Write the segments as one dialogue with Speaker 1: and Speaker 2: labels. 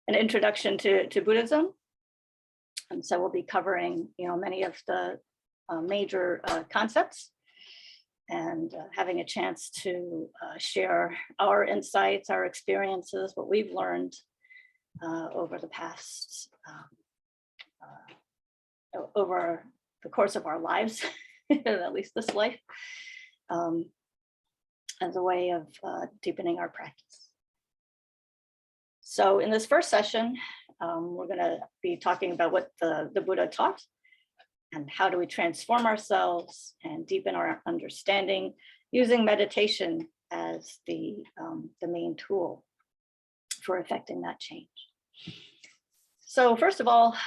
Speaker 1: an introduction to Buddhism. And so we'll be covering, many of the major concepts, and having a chance to share our insights, our experiences, what we've learned over the past, over the course of our lives, at least this life, as a way of deepening our practice. So in this first session, we're going to be talking about what the Buddha taught, and how do we transform ourselves and deepen our understanding using meditation as the main tool for effecting that change. So first of all,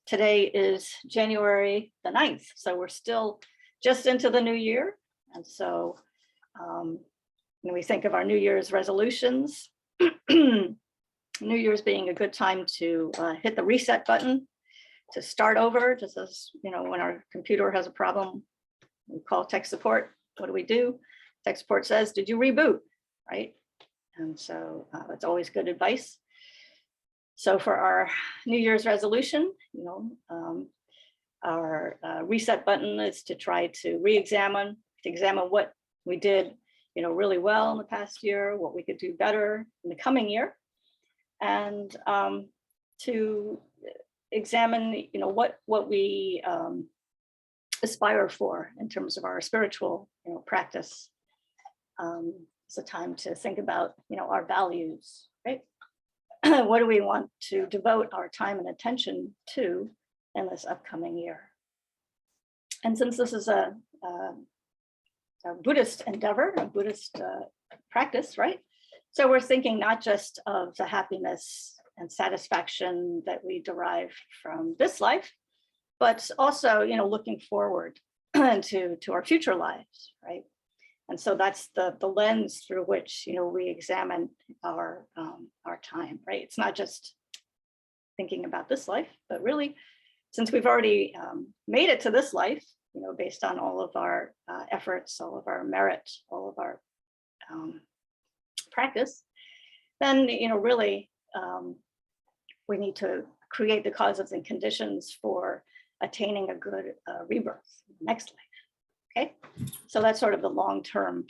Speaker 1: today is January the 9th, so we're still just into the new year. And so when we think of our New Year's resolutions, New Year's being a good time to hit the reset button, to start over, just as, when our computer has a problem, we call tech support. What do? Tech support says, did you reboot, right? And so it's always good advice. So for our New Year's resolution, our reset button is to try to examine what we did, really well in the past year, what we could do better in the coming year, and to examine, what we aspire for in terms of our spiritual, practice. It's a time to think about, our values, right? What do we want to devote our time and attention to in this upcoming year? And since this is a Buddhist endeavor, a Buddhist practice, right? So we're thinking not just of the happiness and satisfaction that we derive from this life, but also, looking forward to our future lives, right? And so that's the lens through which, we examine our time, right? It's not just thinking about this life, but really, since we've already made it to this life, based on all of our efforts, all of our merit, all of our practice, then, really, we need to create the causes and conditions for attaining a good rebirth, next life. Okay, so that's sort of the long-term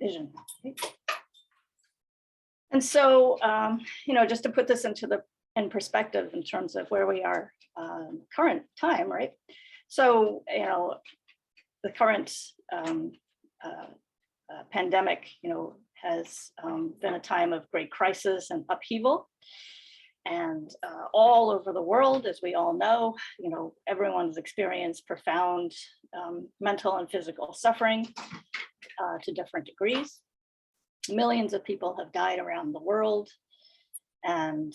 Speaker 1: vision. Okay? And so, just to put this in perspective in terms of where we are current time, right? So, the current pandemic, has been a time of great crisis and upheaval. And all over the world, as we all know, everyone's experienced profound mental and physical suffering to different degrees. Millions of people have died around the world. And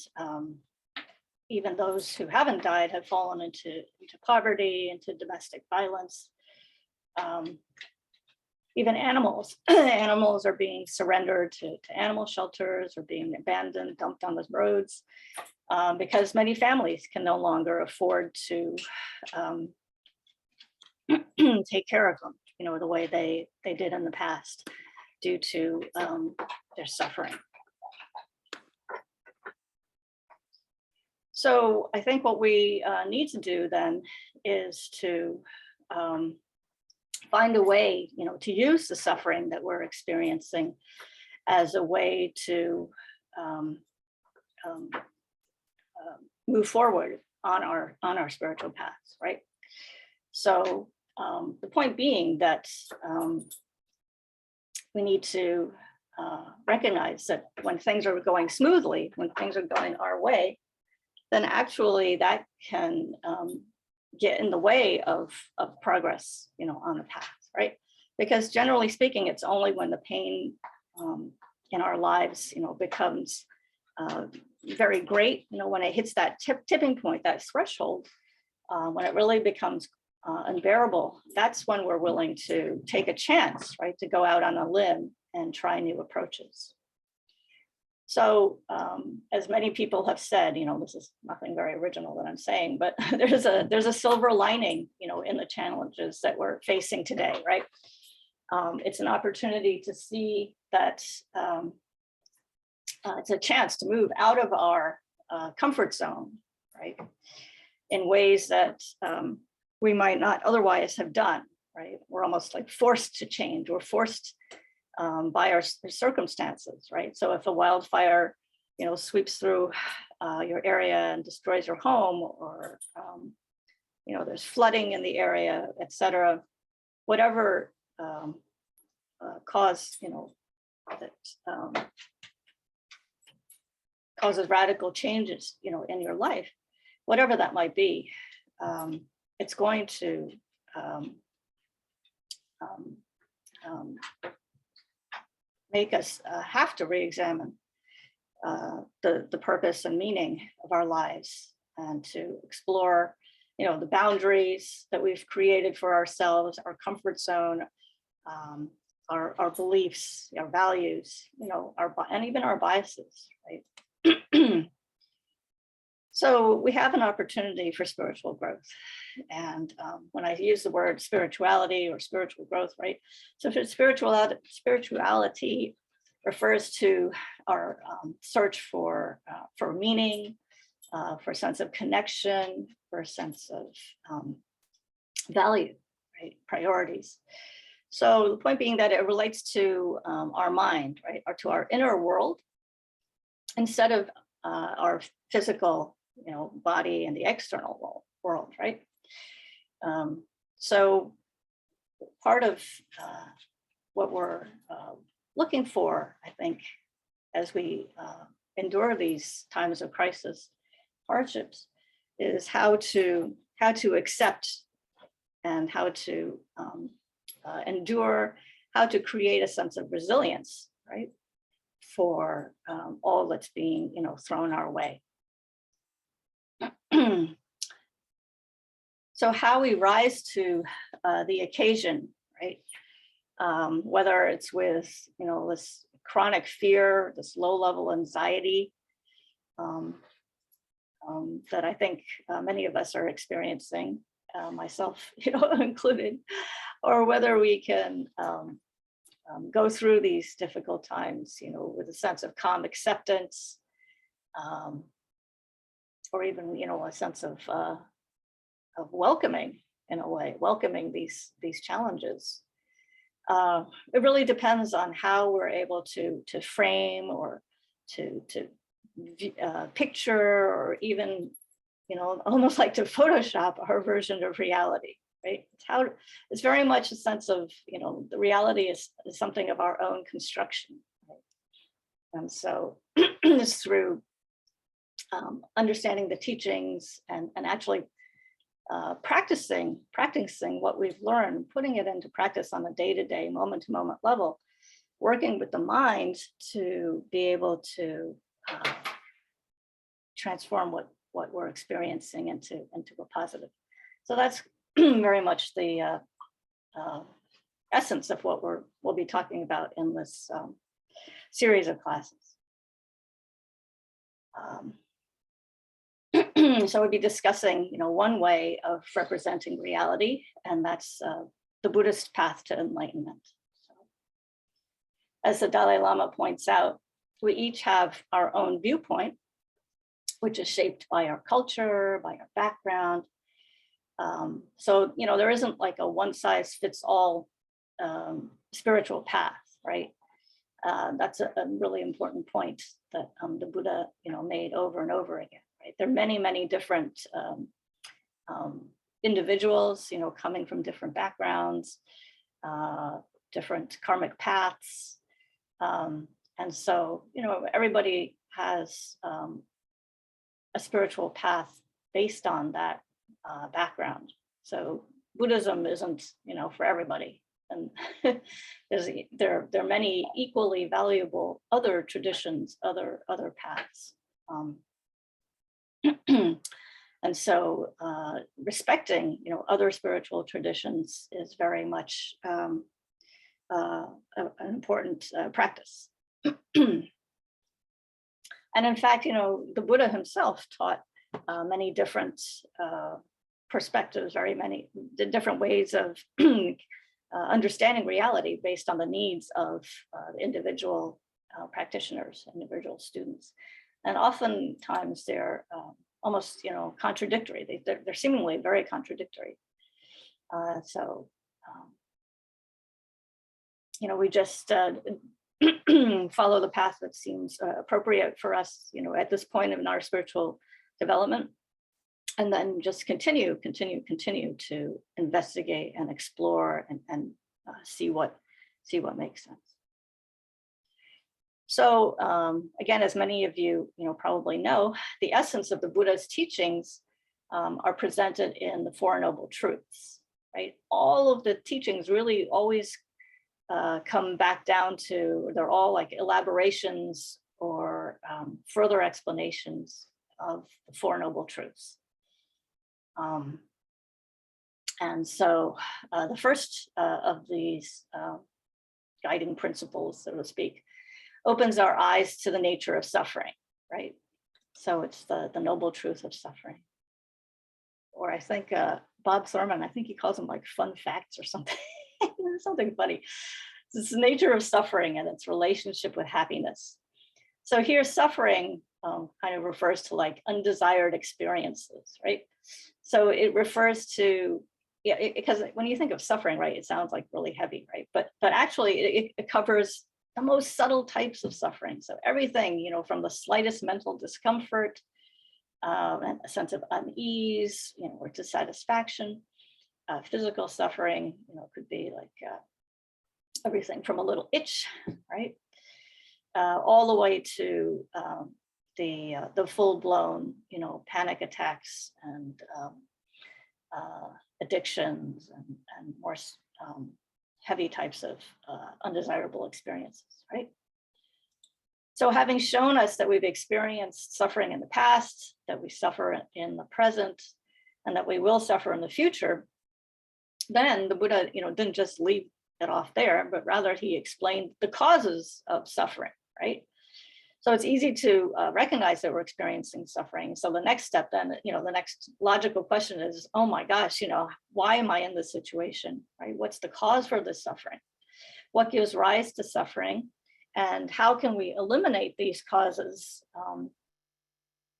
Speaker 1: even those who haven't died have fallen into poverty, into domestic violence. Even animals are being surrendered to animal shelters, or being abandoned, dumped on the roads, because many families can no longer afford to take care of them, the way they did in the past, due to their suffering. So I think what we need to do then is to find a way, to use the suffering that we're experiencing as a way to move forward on our spiritual paths, right? So the point being that we need to recognize that when things are going smoothly, when things are going our way, then actually that can get in the way of progress, on the path, right? Because generally speaking, it's only when the pain in our lives, becomes very great, when it hits that tipping point, that threshold, when it really becomes unbearable, that's when we're willing to take a chance, right? To go out on a limb and try new approaches. So as many people have said, this is nothing very original that I'm saying, but there's a silver lining, in the challenges that we're facing today, right? It's an opportunity to see that it's a chance to move out of our comfort zone, right? In ways that we might not otherwise have done, right? We're almost like forced to change. We're forced by our circumstances, right? So if a wildfire, sweeps through your area and destroys your home, or there's flooding in the area, etc., whatever cause, that causes radical changes, in your life, whatever that might be, it's going to make us have to re-examine the purpose and meaning of our lives, and to explore, the boundaries that we've created for ourselves, our comfort zone, our beliefs, our values, and even our biases, right? So we have an opportunity for spiritual growth. And when I use the word spirituality or spiritual growth, right? So spirituality refers to our search for meaning, for a sense of connection, for a sense of value, right? Priorities. So the point being that it relates to our mind, right? Or to our inner world, instead of our physical, body and the external world, right? So part of what we're looking for, I think, as we endure these times of crisis, hardships, is how to accept and how to endure, how to create a sense of resilience, right, for all that's being, thrown our way. So how we rise to the occasion, right? Whether it's with, this chronic fear, this low-level anxiety that I think many of us are experiencing, myself, included, or whether we can go through these difficult times, with a sense of calm acceptance, or even, a sense of welcoming, in a way, welcoming these challenges. It really depends on how we're able to frame, or to picture, or even, almost like to Photoshop our version of reality, right? It's very much a sense of, the reality is something of our own construction, right? And so it's through understanding the teachings and actually practicing what we've learned, putting it into practice on a day-to-day, moment-to-moment level, working with the mind to be able to transform what we're experiencing into a positive. So that's very much the essence of what we'll be talking about in this series of classes. So we'll be discussing, one way of representing reality, and that's the Buddhist path to enlightenment. So, as the Dalai Lama points out, we each have our own viewpoint, which is shaped by our culture, by our background. So, there isn't like a one-size-fits-all spiritual path, right? That's a really important point that the Buddha, made over and over again. Right? There are many, many different individuals, coming from different backgrounds, different karmic paths. And so, everybody has a spiritual path based on that background. So Buddhism isn't, for everybody. And there are many equally valuable other traditions, other paths. And so respecting, other spiritual traditions is very much an important practice. And in fact, the Buddha himself taught many different perspectives, very many different ways of understanding reality based on the needs of the individual practitioners, individual students. And oftentimes they're almost, contradictory. They're seemingly very contradictory. We just follow the path that seems appropriate for us, at this point in our spiritual development, and then just continue to investigate and explore and see what makes sense. So again, as many of you, probably know, the essence of the Buddha's teachings are presented in the Four Noble Truths, right? All of the teachings really always come back down to, they're all like elaborations or further explanations of the Four Noble Truths. And so the first of these guiding principles, so to speak, opens our eyes to the nature of suffering, right? So it's the noble truth of suffering. Or I think Bob Thurman, I think he calls them like fun facts or something, something funny. It's the nature of suffering and its relationship with happiness. So here suffering kind of refers to like undesired experiences, right? So it refers to, because when you think of suffering, right, it sounds like really heavy, right? But actually it covers the most subtle types of suffering. So everything, from the slightest mental discomfort, and a sense of unease, or dissatisfaction, physical suffering, could be like everything from a little itch, right, all the way to the full-blown, panic attacks and addictions and more heavy types of undesirable experiences, right? So having shown us that we've experienced suffering in the past, that we suffer in the present, and that we will suffer in the future, then the Buddha, didn't just leave it off there, but rather he explained the causes of suffering, right? So it's easy to recognize that we're experiencing suffering. So the next step then, the next logical question is, oh my gosh, why am I in this situation, right? What's the cause for this suffering? What gives rise to suffering? And how can we eliminate these causes,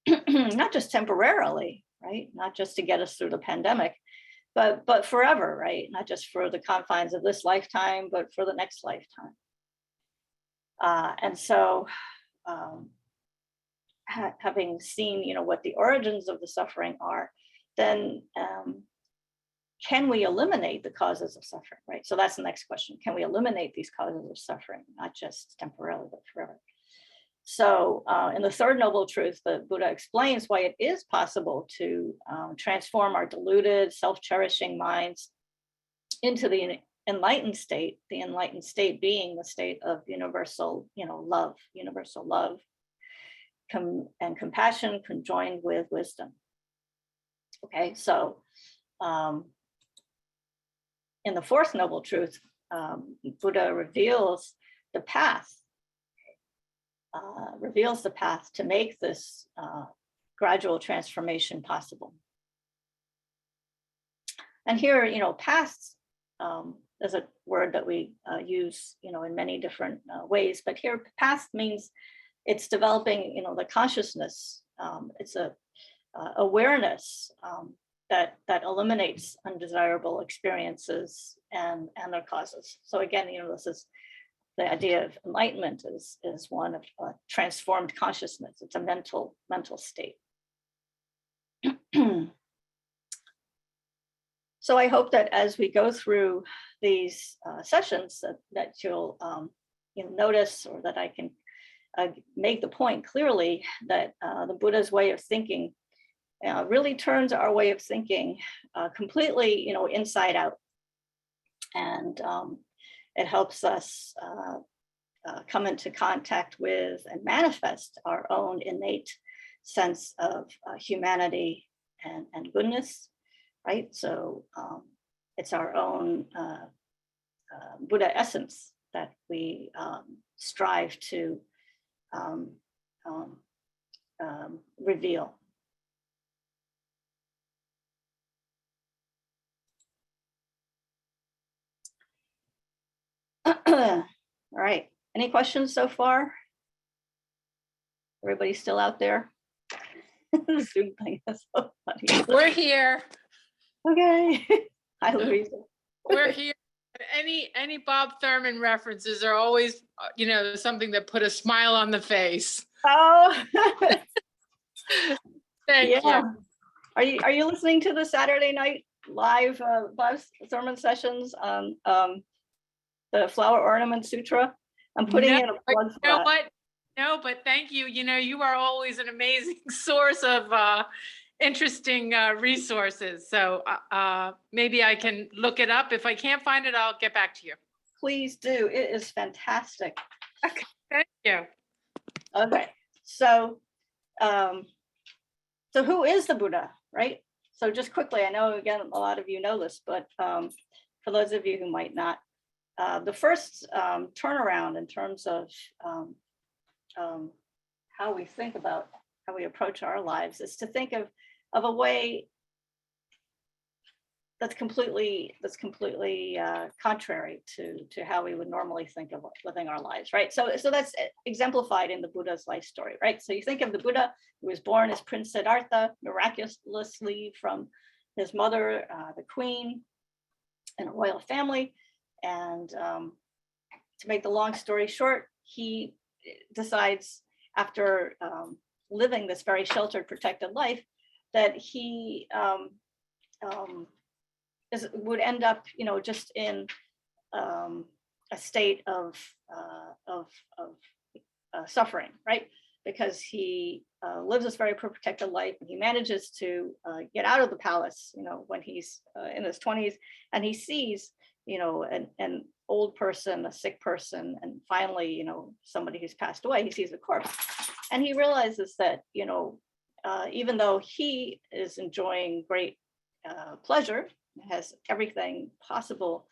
Speaker 1: not just temporarily, right? Not just to get us through the pandemic, but forever, right? Not just for the confines of this lifetime, but for the next lifetime. And so having seen, what the origins of the suffering are, then can we eliminate the causes of suffering, right? So that's the next question. Can we eliminate these causes of suffering, not just temporarily, but forever? So in the third noble truth, the Buddha explains why it is possible to transform our deluded, self-cherishing minds into the enlightened state being the state of universal, love, and compassion conjoined with wisdom. Okay, so in the fourth noble truth, Buddha reveals the path to make this gradual transformation possible. And here, path is a word that we use, in many different ways, but here path means it's developing, the consciousness. It's a awareness that eliminates undesirable experiences and their causes. So again, this is the idea of enlightenment is one of transformed consciousness. It's a mental state. So I hope that as we go through these sessions that you'll notice, or that I can make the point clearly that the Buddha's way of thinking really turns our way of thinking completely, inside out. And it helps us come into contact with and manifest our own innate sense of humanity and goodness, right? So it's our own Buddha essence that we strive to reveal. All right, any questions so far? Everybody still out there? The Zoom thing is so funny.
Speaker 2: We're here.
Speaker 1: Okay. Hi, Louisa.
Speaker 2: We're here. Any Bob Thurman references are always, something that put a smile on the face.
Speaker 1: Oh,
Speaker 2: Thank you.
Speaker 1: Are you listening to the Saturday night live Bob Thurman sessions on the Flower Ornament Sutra? I'm putting in a plug for that.
Speaker 2: What? No, but thank you. You are always an amazing source of interesting resources. So maybe I can look it up. If I can't find it, I'll get back to you.
Speaker 1: Please do. It is fantastic.
Speaker 2: Okay, thank you.
Speaker 1: Okay, so who is the Buddha, right? So just quickly, I know again a lot of you know this, but for those of you who might not, the first turnaround in terms of how we think about how we approach our lives is to think of a way that's completely contrary to how we would normally think of living our lives, right? So that's exemplified in the Buddha's life story, right? So you think of the Buddha who was born as Prince Siddhartha, miraculously from his mother, the queen, in a royal family. And to make the long story short, he decides after living this very sheltered, protected life that he would end up, just in a state of suffering, right? Because he lives this very protected life, and he manages to get out of the palace, when he's in his 20s, and he sees, an old person, a sick person, and finally, somebody who's passed away. He sees a corpse, and he realizes that, even though he is enjoying great pleasure, has everything possible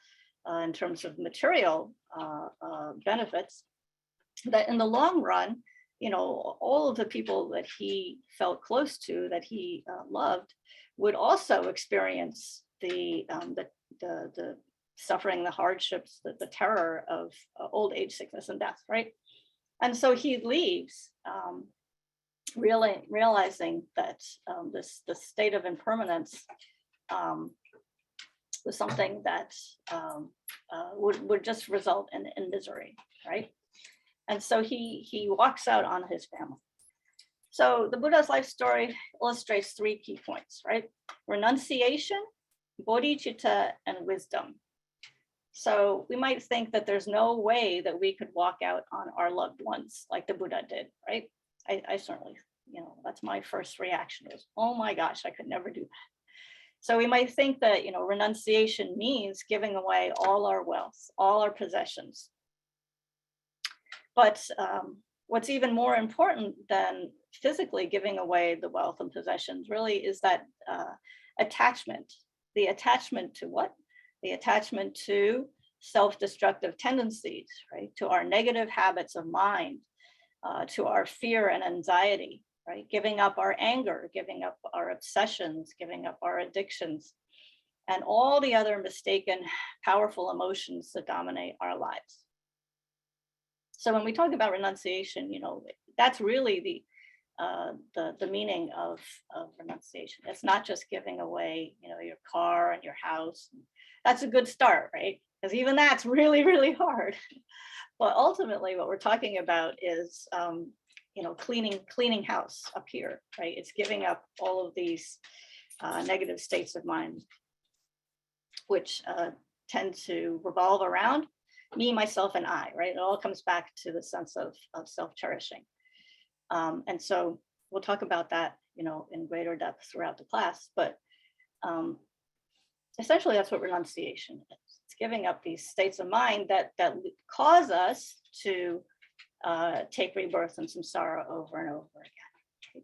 Speaker 1: in terms of material benefits, that in the long run, all of the people that he felt close to, that he loved, would also experience the suffering, the hardships, the terror of old age, sickness, and death, right? And so he leaves, really realizing that this state of impermanence was something that would just result in misery, right? And so he walks out on his family. So the Buddha's life story illustrates 3 key points, right? Renunciation, bodhicitta, and wisdom. So we might think that there's no way that we could walk out on our loved ones like the Buddha did, right? I certainly, that's my first reaction was, oh my gosh, I could never do that. So we might think that, renunciation means giving away all our wealth, all our possessions. But what's even more important than physically giving away the wealth and possessions really is that attachment. The attachment to what? The attachment to self-destructive tendencies, right? To our negative habits of mind, to our fear and anxiety, right? Giving up our anger, giving up our obsessions, giving up our addictions, and all the other mistaken, powerful emotions that dominate our lives. So when we talk about renunciation, that's really the meaning of renunciation. It's not just giving away, your car and your house. That's a good start, right? Because even that's really, really hard. But ultimately, what we're talking about is, cleaning house up here, right? It's giving up all of these negative states of mind, which tend to revolve around me, myself, and I, right? It all comes back to the sense of self-cherishing. And so we'll talk about that, in greater depth throughout the class. But essentially, that's what renunciation is. It's giving up these states of mind that cause us to take rebirth and samsara over and over again.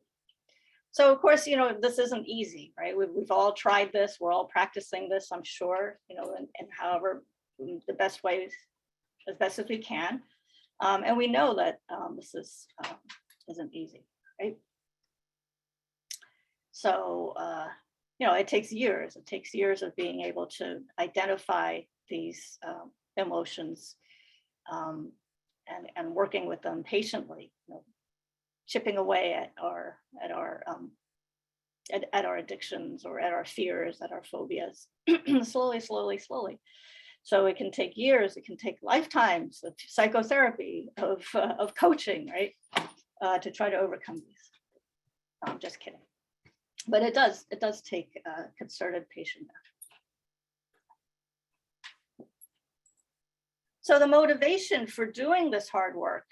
Speaker 1: So of course, this isn't easy, right? We've all tried this. We're all practicing this, I'm sure, and however the best ways, as best as we can. And we know that this isn't easy, right? So, it takes years. It takes years of being able to identify these emotions and working with them patiently, chipping away at our addictions, or at our fears, at our phobias, slowly, slowly, slowly. So it can take years, it can take lifetimes of psychotherapy, of coaching, right, to try to overcome these. I'm just kidding, but it does take concerted patient effort. So the motivation for doing this hard work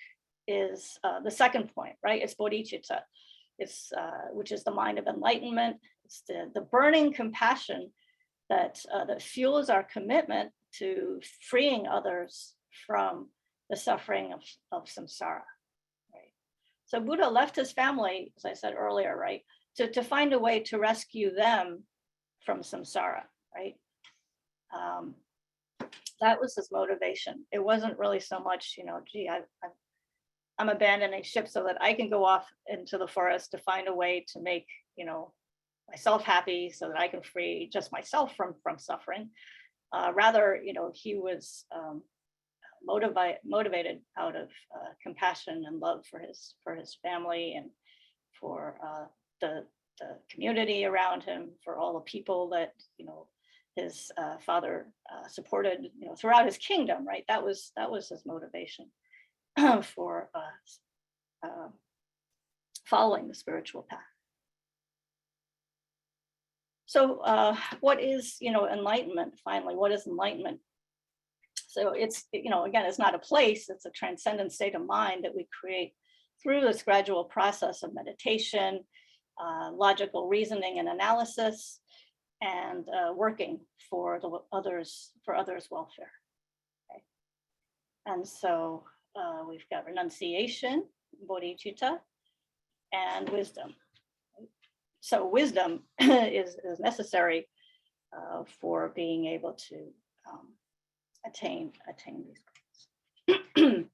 Speaker 1: is the second point, right? It's bodhicitta, it's which is the mind of enlightenment. It's the burning compassion that fuels our commitment to freeing others from the suffering of samsara, right? So Buddha left his family, as I said earlier, right, to find a way to rescue them from samsara, right? That was his motivation. It wasn't really so much, gee, I'm abandoning ship so that I can go off into the forest to find a way to make, myself happy so that I can free just myself from suffering. Rather, he was motivated out of compassion and love for his family, and for the community around him, for all the people that, his father supported, throughout his kingdom, right? That was his motivation for following the spiritual path. So what is, enlightenment? Finally, what is enlightenment? So it's, again, it's not a place, it's a transcendent state of mind that we create through this gradual process of meditation, logical reasoning and analysis, and working for others' welfare. Okay. And so we've got renunciation, bodhicitta, and wisdom. So wisdom is necessary for being able to attain these goals.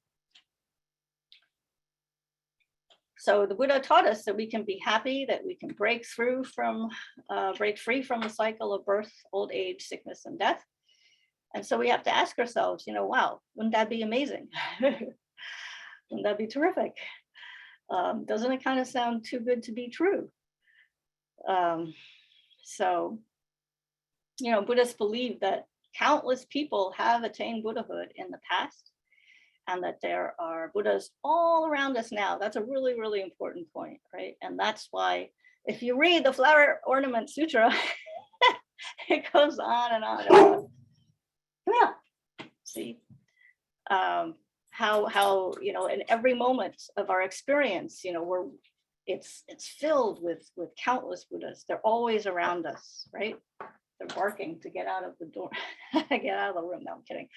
Speaker 1: So the Buddha taught us that we can be happy, that we can break free from the cycle of birth, old age, sickness, and death. And so we have to ask ourselves, wow, wouldn't that be amazing? Wouldn't that be terrific? Doesn't it kind of sound too good to be true? So, Buddhists believe that countless people have attained Buddhahood in the past, and that there are Buddhas all around us now. That's a really, really important point, right? And that's why if you read the Flower Ornament Sutra, it goes on and on and on. Yeah, see how in every moment of our experience, it's filled with countless Buddhas. They're always around us, right? They're barking to get out of the door, get out of the room. No, I'm kidding.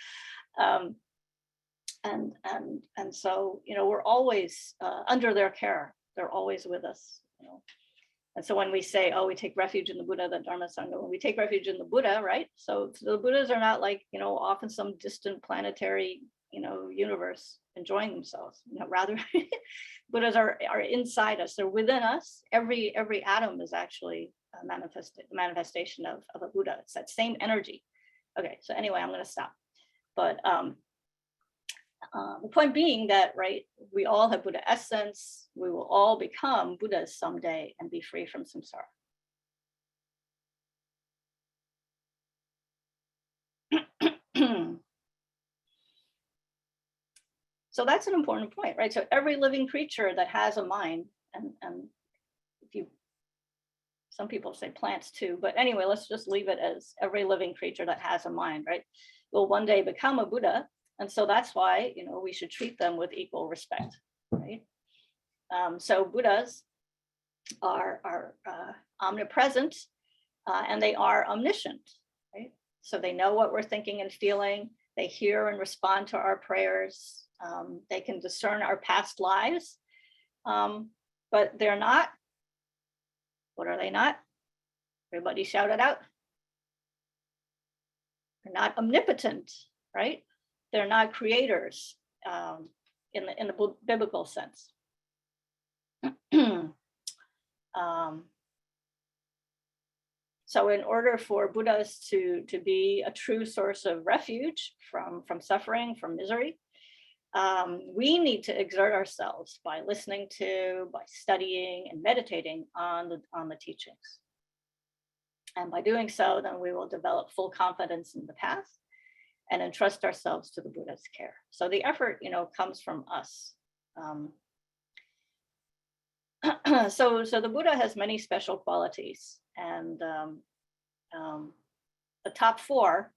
Speaker 1: And so, we're always under their care. They're always with us, And so when we say, oh, we take refuge in the Buddha, the Dharma, Sangha, when we take refuge in the Buddha, right? So the Buddhas are not like, off in some distant planetary, universe enjoying themselves. Rather, Buddhas are inside us. They're within us. Every atom is actually a manifestation of a Buddha. It's that same energy. Okay, so anyway, I'm going to stop. But the point being that, right, we all have Buddha essence. We will all become Buddhas someday and be free from samsara. So that's an important point, right? So every living creature that has a mind, and some people say plants too, but anyway, let's just leave it as every living creature that has a mind, right, will one day become a Buddha. And so that's why, we should treat them with equal respect, right? So Buddhas are omnipresent, and they are omniscient, right? So they know what we're thinking and feeling. They hear and respond to our prayers. They can discern our past lives, but they're not. What are they not? Everybody shout it out. They're not omnipotent, right? They're not creators in the biblical sense. So in order for Buddhas to be a true source of refuge from suffering, from misery, we need to exert ourselves by listening to, by studying and meditating on the teachings. And by doing so, then we will develop full confidence in the path and entrust ourselves to the Buddha's care. So the effort, comes from us. So the Buddha has many special qualities, and the top four,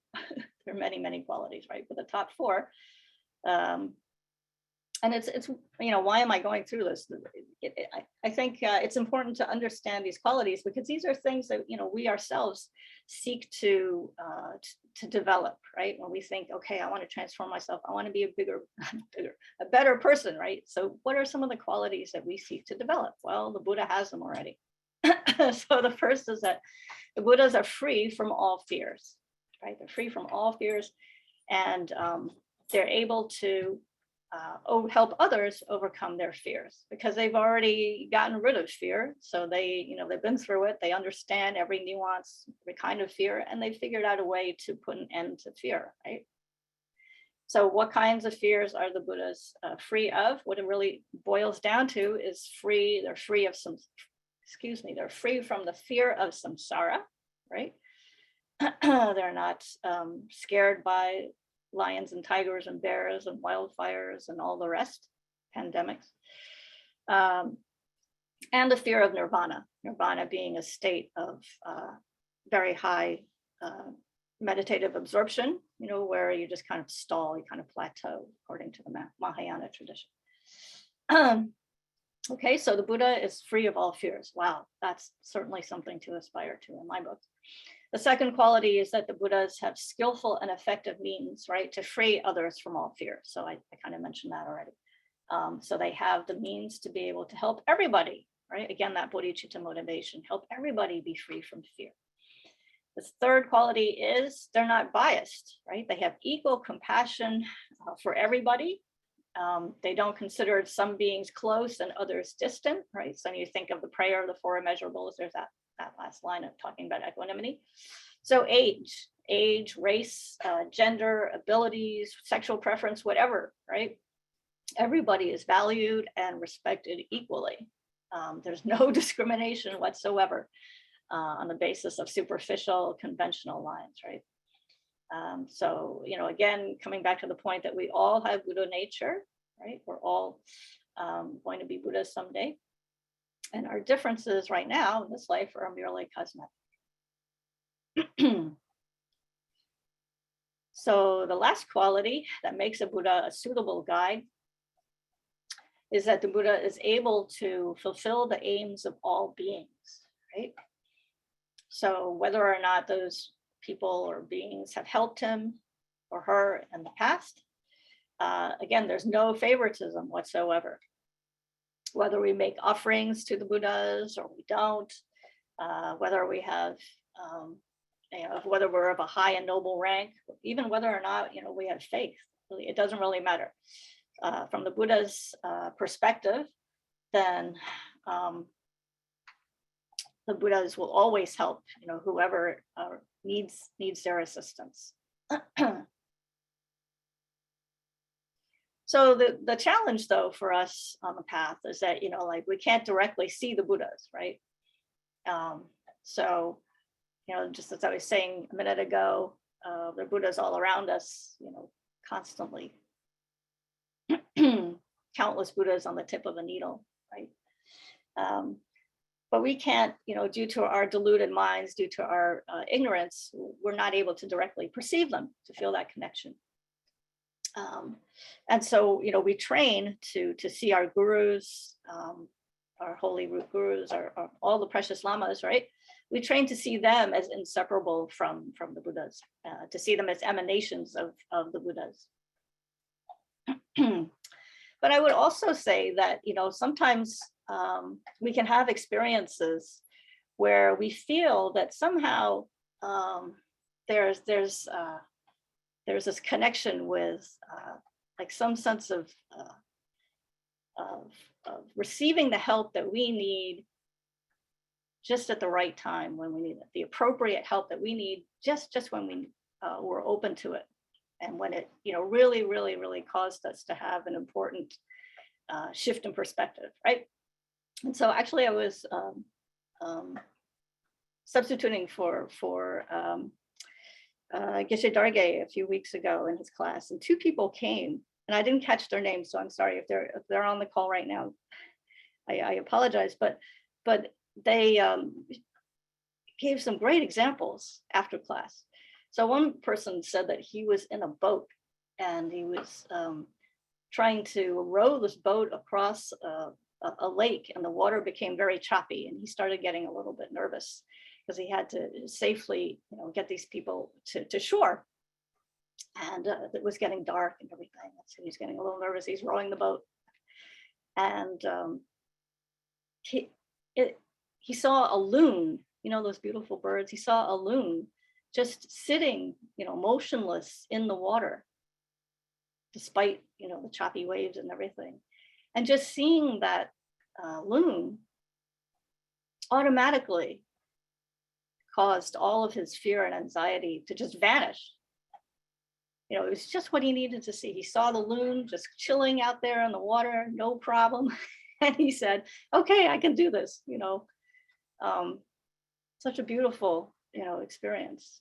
Speaker 1: there are many, many qualities, right? But the top four, and it's why am I going through this? I think it's important to understand these qualities, because these are things that we ourselves seek to develop, right? When we think, okay, I want to transform myself, I want to be a better person, right? So what are some of the qualities that we seek to develop? Well, the Buddha has them already. So the first is that the Buddhas are free from all fears, right? They're free from all fears, and they're able to help others overcome their fears, because they've already gotten rid of fear. So they've been through it. They understand every nuance, every kind of fear, and they figured out a way to put an end to fear, right? So what kinds of fears are the Buddhas free of? What it really boils down to is they're free from the fear of samsara, right? They're not scared by lions and tigers and bears and wildfires and all the rest, pandemics. And the fear of nirvana being a state of very high meditative absorption, where you just kind of stall, you kind of plateau, according to the Mahayana tradition. Okay, so the Buddha is free of all fears. Wow, that's certainly something to aspire to in my book. The second quality is that the Buddhas have skillful and effective means, right, to free others from all fear. So I kind of mentioned that already. So they have the means to be able to help everybody, right? Again, that bodhicitta motivation, help everybody be free from fear. The third quality is they're not biased, right? They have equal compassion for everybody. They don't consider some beings close and others distant, right? So when you think of the prayer of the four immeasurables, there's that last line of talking about equanimity. So age, race, gender, abilities, sexual preference, whatever, right? Everybody is valued and respected equally. There's no discrimination whatsoever on the basis of superficial conventional lines, right? So, again, coming back to the point that we all have Buddha nature, right? We're all going to be Buddhas someday. And our differences right now in this life are merely cosmetic. So the last quality that makes a Buddha a suitable guide is that the Buddha is able to fulfill the aims of all beings, right? So whether or not those people or beings have helped him or her in the past, again, there's no favoritism whatsoever. Whether we make offerings to the Buddhas or we don't, whether we have, whether we're of a high and noble rank, even whether or not, we have faith, it doesn't really matter. From the Buddha's perspective, then the Buddhas will always help, whoever needs their assistance. So the challenge, though, for us on the path is that, we can't directly see the Buddhas, right? So, just as I was saying a minute ago, the Buddhas all around us, constantly. Countless Buddhas on the tip of a needle, right? But we can't, due to our deluded minds, due to our ignorance, we're not able to directly perceive them, to feel that connection. And so, we train to see our gurus, our holy root gurus, our all the precious lamas, right? We train to see them as inseparable from the Buddhas, to see them as emanations of the Buddhas. But I would also say that, sometimes we can have experiences where we feel that somehow there's this connection with like some sense of receiving the help that we need just at the right time, when we need it, the appropriate help that we need just when we're open to it. and when it, really, really, really caused us to have an important shift in perspective, right? And so actually I was substituting for Geshe Darge a few weeks ago in his class, and two people came, and I didn't catch their names, so I'm sorry if they're on the call right now. I apologize, but they gave some great examples after class. So one person said that he was in a boat and he was trying to row this boat across a lake, and the water became very choppy, and he started getting a little bit nervous because he had to safely, get these people to shore. And it was getting dark and everything. So he's getting a little nervous. He's rowing the boat, and he saw a loon. Those beautiful birds. He saw a loon just sitting, motionless in the water, despite the choppy waves and everything. And just seeing that loon automatically caused all of his fear and anxiety to just vanish. It was just what he needed to see. He saw the loon just chilling out there in the water, no problem. And he said, okay, I can do this, such a beautiful, experience.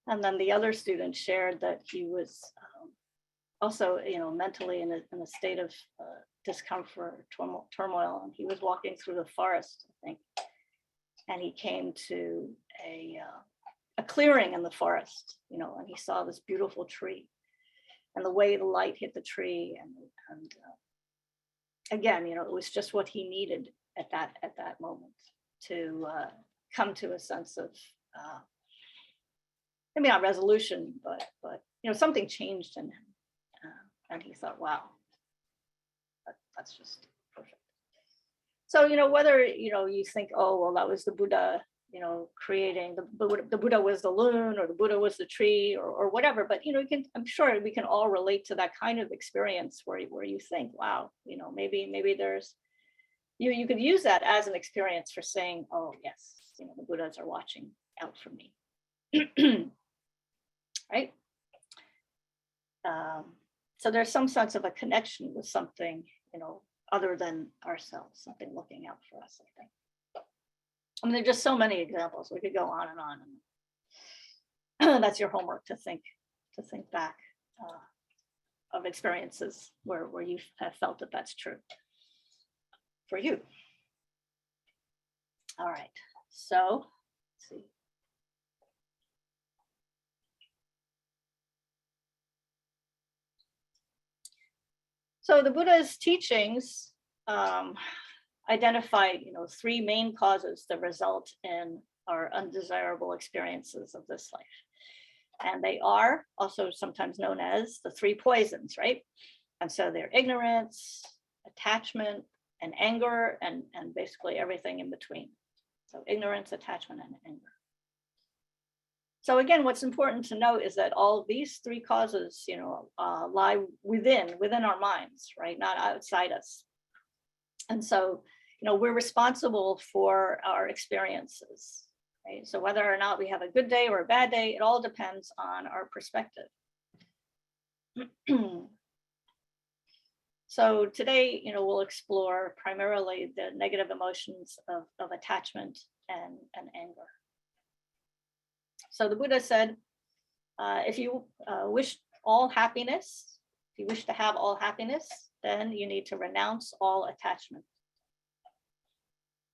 Speaker 1: And then the other student shared that he was also, mentally in a state of discomfort, turmoil, and he was walking through the forest, I think, and he came to a clearing in the forest, and he saw this beautiful tree, and the way the light hit the tree, and again, it was just what he needed at that moment to come to a sense of maybe not resolution, but something changed in him, and he thought, wow, that's just perfect. So whether you think, oh well, that was the Buddha, creating the Buddha was the loon, or the Buddha was the tree, or whatever, but I'm sure we can all relate to that kind of experience where you think, wow, maybe there's you could use that as an experience for saying, oh yes, the Buddhas are watching out for me. Right? So there's some sense of a connection with something, other than ourselves, something looking out for us, I think. I mean, there are just so many examples. We could go on and on. And that's your homework, to think back of experiences where you have felt that that's true for you. All right, so let's see. So the Buddha's teachings identified, three main causes that result in our undesirable experiences of this life. And they are also sometimes known as the three poisons, right? And so they're ignorance, attachment, and anger, and basically everything in between. So ignorance, attachment, and anger. So again, what's important to note is that all of these three causes, lie within our minds, right? Not outside us. And so, we're responsible for our experiences, right? So whether or not we have a good day or a bad day, it all depends on our perspective. So today, we'll explore primarily the negative emotions of attachment and anger. So the Buddha said, if you wish all happiness, if you wish to have all happiness, then you need to renounce all attachment.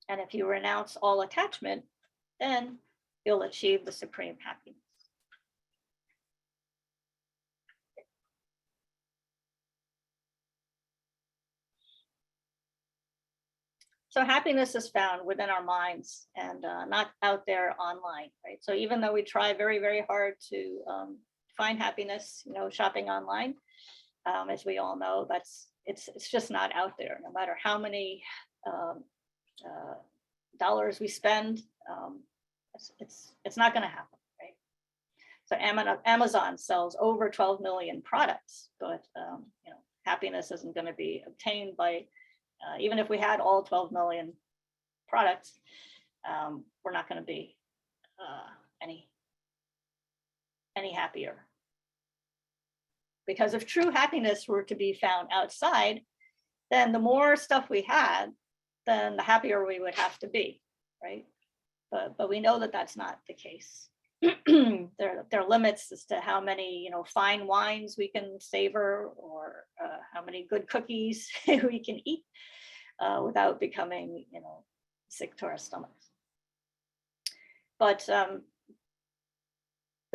Speaker 1: And if you renounce all attachment, then you'll achieve the supreme happiness. So happiness is found within our minds and not out there online, right? So even though we try very, very hard to find happiness, shopping online, as we all know, it's just not out there. No matter how many dollars we spend, it's not going to happen, right? So Amazon sells over 12 million products, but happiness isn't going to be obtained by even if we had all 12 million products, we're not going to be any happier. Because if true happiness were to be found outside, then the more stuff we had, then the happier we would have to be, right? But we know that that's not the case. There are limits as to how many, fine wines we can savor, or how many good cookies we can eat without becoming, sick to our stomachs. But the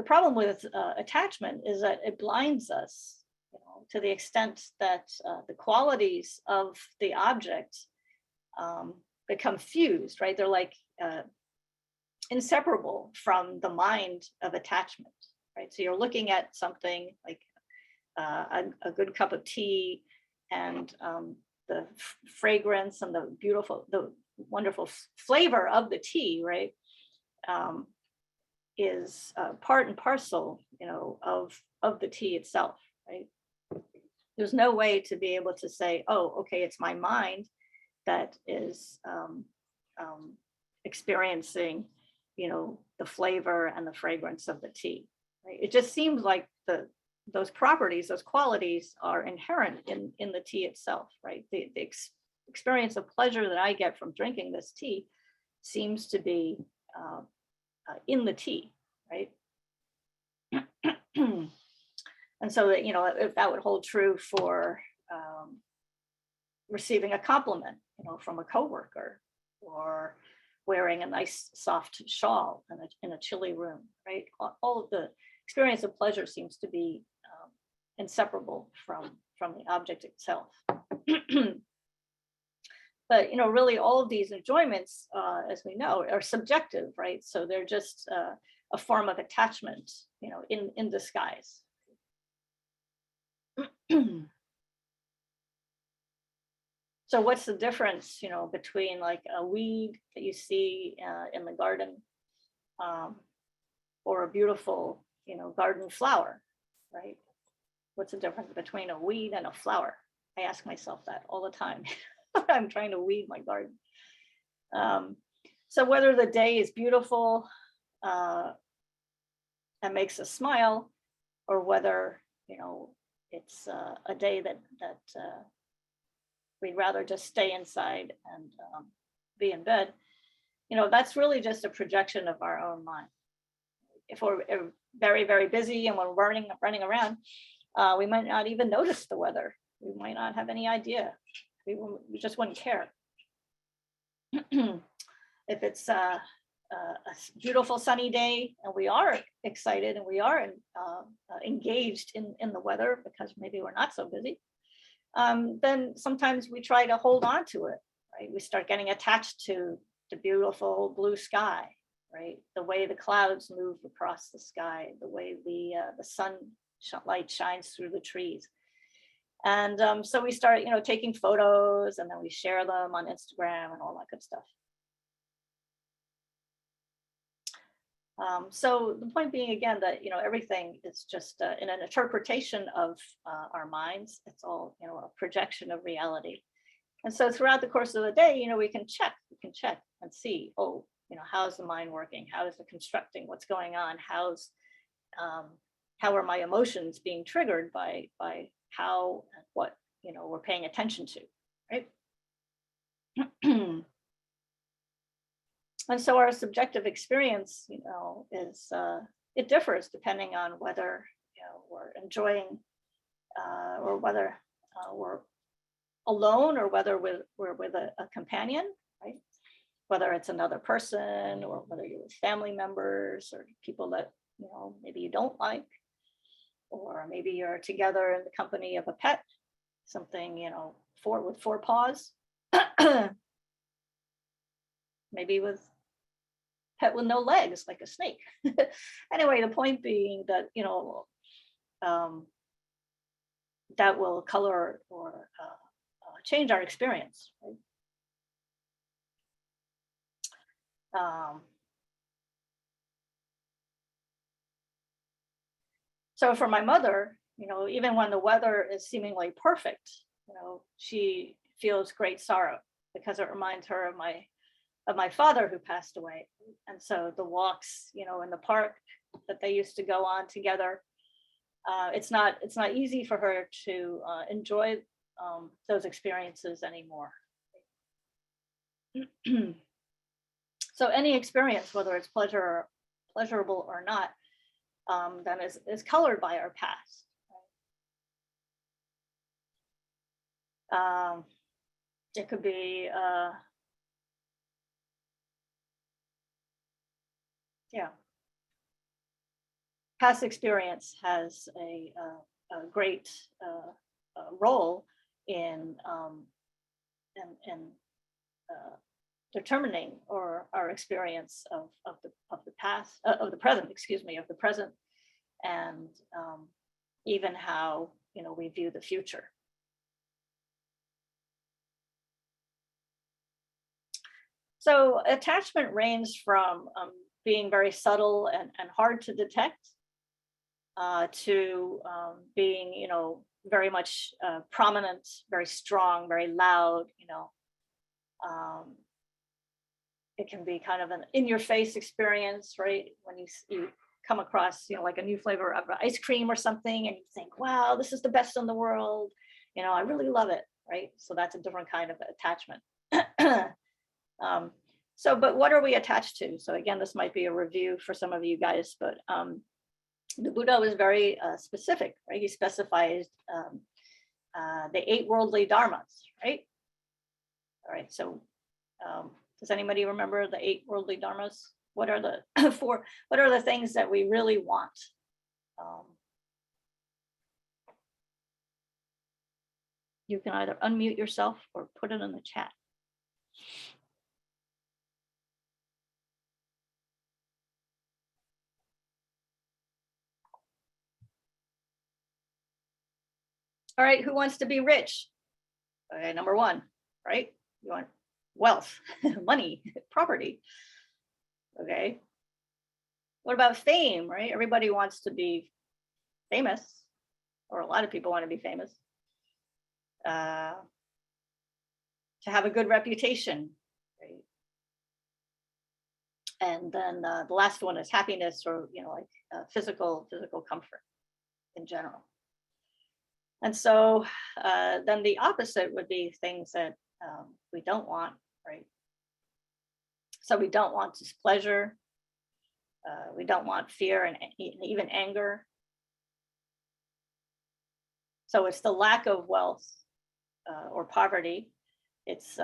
Speaker 1: problem with attachment is that it blinds us, to the extent that the qualities of the object become fused, right? They're like inseparable from the mind of attachment, right? So you're looking at something like a good cup of tea, and the fragrance and the wonderful flavor of the tea, right? Is part and parcel, of the tea itself, right? There's no way to be able to say, oh, okay, it's my mind that is experiencing, the flavor and the fragrance of the tea, right? It just seems like those properties, those qualities are inherent in the tea itself, right? The experience of pleasure that I get from drinking this tea seems to be in the tea, right? And so that, if that would hold true for receiving a compliment, from a coworker, or wearing a nice soft shawl in a chilly room, right? All of the experience of pleasure seems to be inseparable from the object itself. But really, all of these enjoyments, as we know, are subjective, right? So they're just a form of attachment, in disguise. So what's the difference, between like a weed that you see in the garden, or a beautiful, garden flower, right? What's the difference between a weed and a flower? I ask myself that all the time. I'm trying to weed my garden. So whether the day is beautiful and makes us smile, or whether, it's a day that we'd rather just stay inside and be in bed, that's really just a projection of our own mind. If we're very, very busy and we're running around, we might not even notice the weather. We might not have any idea. We just wouldn't care. If it's a beautiful sunny day and we are excited and we are engaged in the weather because maybe we're not so busy, then sometimes we try to hold on to it, right? We start getting attached to the beautiful blue sky, right? The way the clouds move across the sky, the way the sunlight shines through the trees. And so we start, taking photos, and then we share them on Instagram and all that good stuff. So the point being, again, that, everything is just in an interpretation of our minds. It's all, a projection of reality. And so throughout the course of the day, we can check and see, oh, how's the mind working? How is it constructing? What's going on? How are my emotions being triggered by how and what, we're paying attention to, right? And so our subjective experience, is it differs depending on whether we're enjoying, or whether we're alone, or whether we're with a companion, right? Whether it's another person, or whether you're with family members or people that maybe you don't like, or maybe you're together in the company of a pet, something with four paws, maybe with pet with no legs, like a snake. Anyway, the point being that that will color or change our experience, right? So for my mother, even when the weather is seemingly perfect, she feels great sorrow because it reminds her of my my father who passed away. And so the walks, you know, in the park that they used to go on together, it's not easy for her to enjoy those experiences anymore. So any experience, whether it's pleasurable or not, then is colored by our past. It could be, past experience has a great role in determining our experience of the past, of the present, of the present, and even how, you know, we view the future. So attachment ranged from being very subtle and hard to detect to being, you know, very much prominent, very strong, very loud, you know. It can be kind of an in-your-face experience, right? When you come across, you know, like a new flavor of ice cream or something, and you think, wow, this is the best in the world. You know, I really love it, right? So that's a different kind of attachment. But what are we attached to? So again, this might be a review for some of you guys, but the Buddha was very specific, right? He specifies the 8 worldly dharmas, right? All right, so does anybody remember the 8 worldly dharmas? What are the what are the things that we really want? You can either unmute yourself or put it in the chat. All right, who wants to be rich? Okay, number 1, right? You want wealth, money, property. Okay. What about fame, right? Everybody wants to be famous, or a lot of people want to be famous. To have a good reputation, right? And then the last one is happiness, or, you know, like physical comfort in general. And so then the opposite would be things that we don't want, right? So we don't want displeasure. We don't want fear and even anger. So it's the lack of wealth or poverty. It's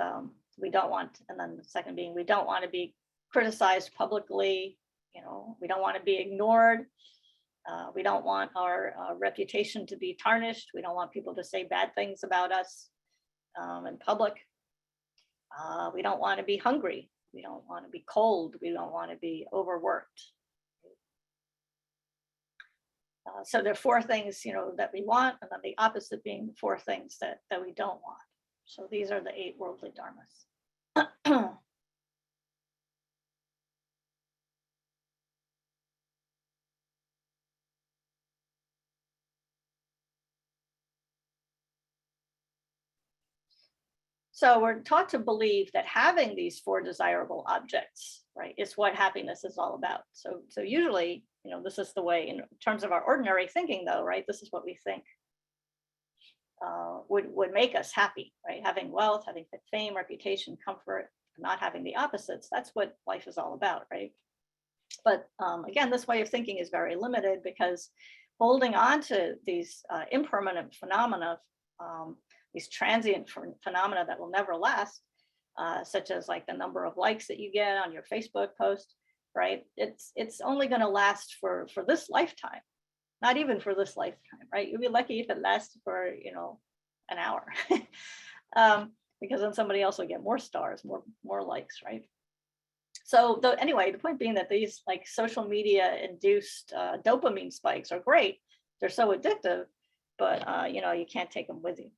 Speaker 1: we don't want, and then the second being, we don't want to be criticized publicly. You know, we don't want to be ignored. We don't want our reputation to be tarnished. We don't want people to say bad things about us in public. We don't want to be hungry. We don't want to be cold. We don't want to be overworked. So there are 4 things, you know, that we want, and then the opposite being the 4 things that we don't want. So these are the 8 worldly dharmas. So we're taught to believe that having these 4 desirable objects, right, is what happiness is all about. So usually, you know, this is the way, in terms of our ordinary thinking, though, right? This is what we think would make us happy, right? Having wealth, having fame, reputation, comfort, not having the opposites. That's what life is all about, right? But again, this way of thinking is very limited, because holding on to these impermanent phenomena, these transient phenomena that will never last, such as like the number of likes that you get on your Facebook post, right? It's only going to last for this lifetime, not even for this lifetime, right? You'll be lucky if it lasts for, you know, an hour, because then somebody else will get more stars, more likes, right? So anyway, the point being that these like social media induced dopamine spikes are great. They're so addictive, but you know, you can't take them with you.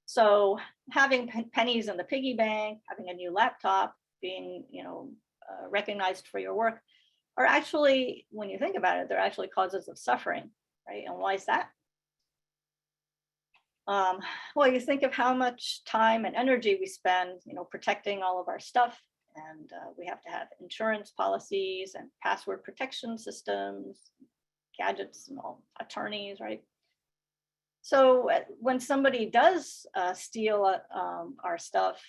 Speaker 1: So having pennies in the piggy bank, having a new laptop, being, you know, recognized for your work, are actually, when you think about it, they're actually causes of suffering, right? And why is that? Well, you think of how much time and energy we spend, protecting all of our stuff. And we have to have insurance policies and password protection systems, gadgets and all, attorneys, right? So when somebody does steal our stuff,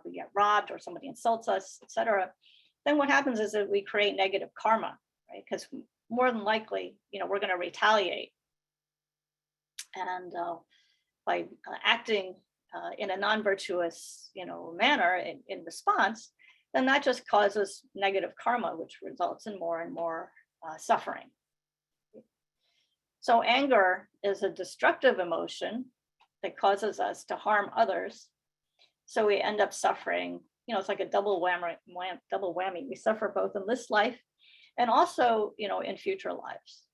Speaker 1: we get robbed or somebody insults us, etc., then what happens is that we create negative karma, right? Because more than likely, we're going to retaliate. And by acting in a non-virtuous, manner in response, then that just causes negative karma, which results in more and more suffering. So anger is a destructive emotion that causes us to harm others. So we end up suffering, it's like a double whammy. We suffer both in this life and also, in future lives.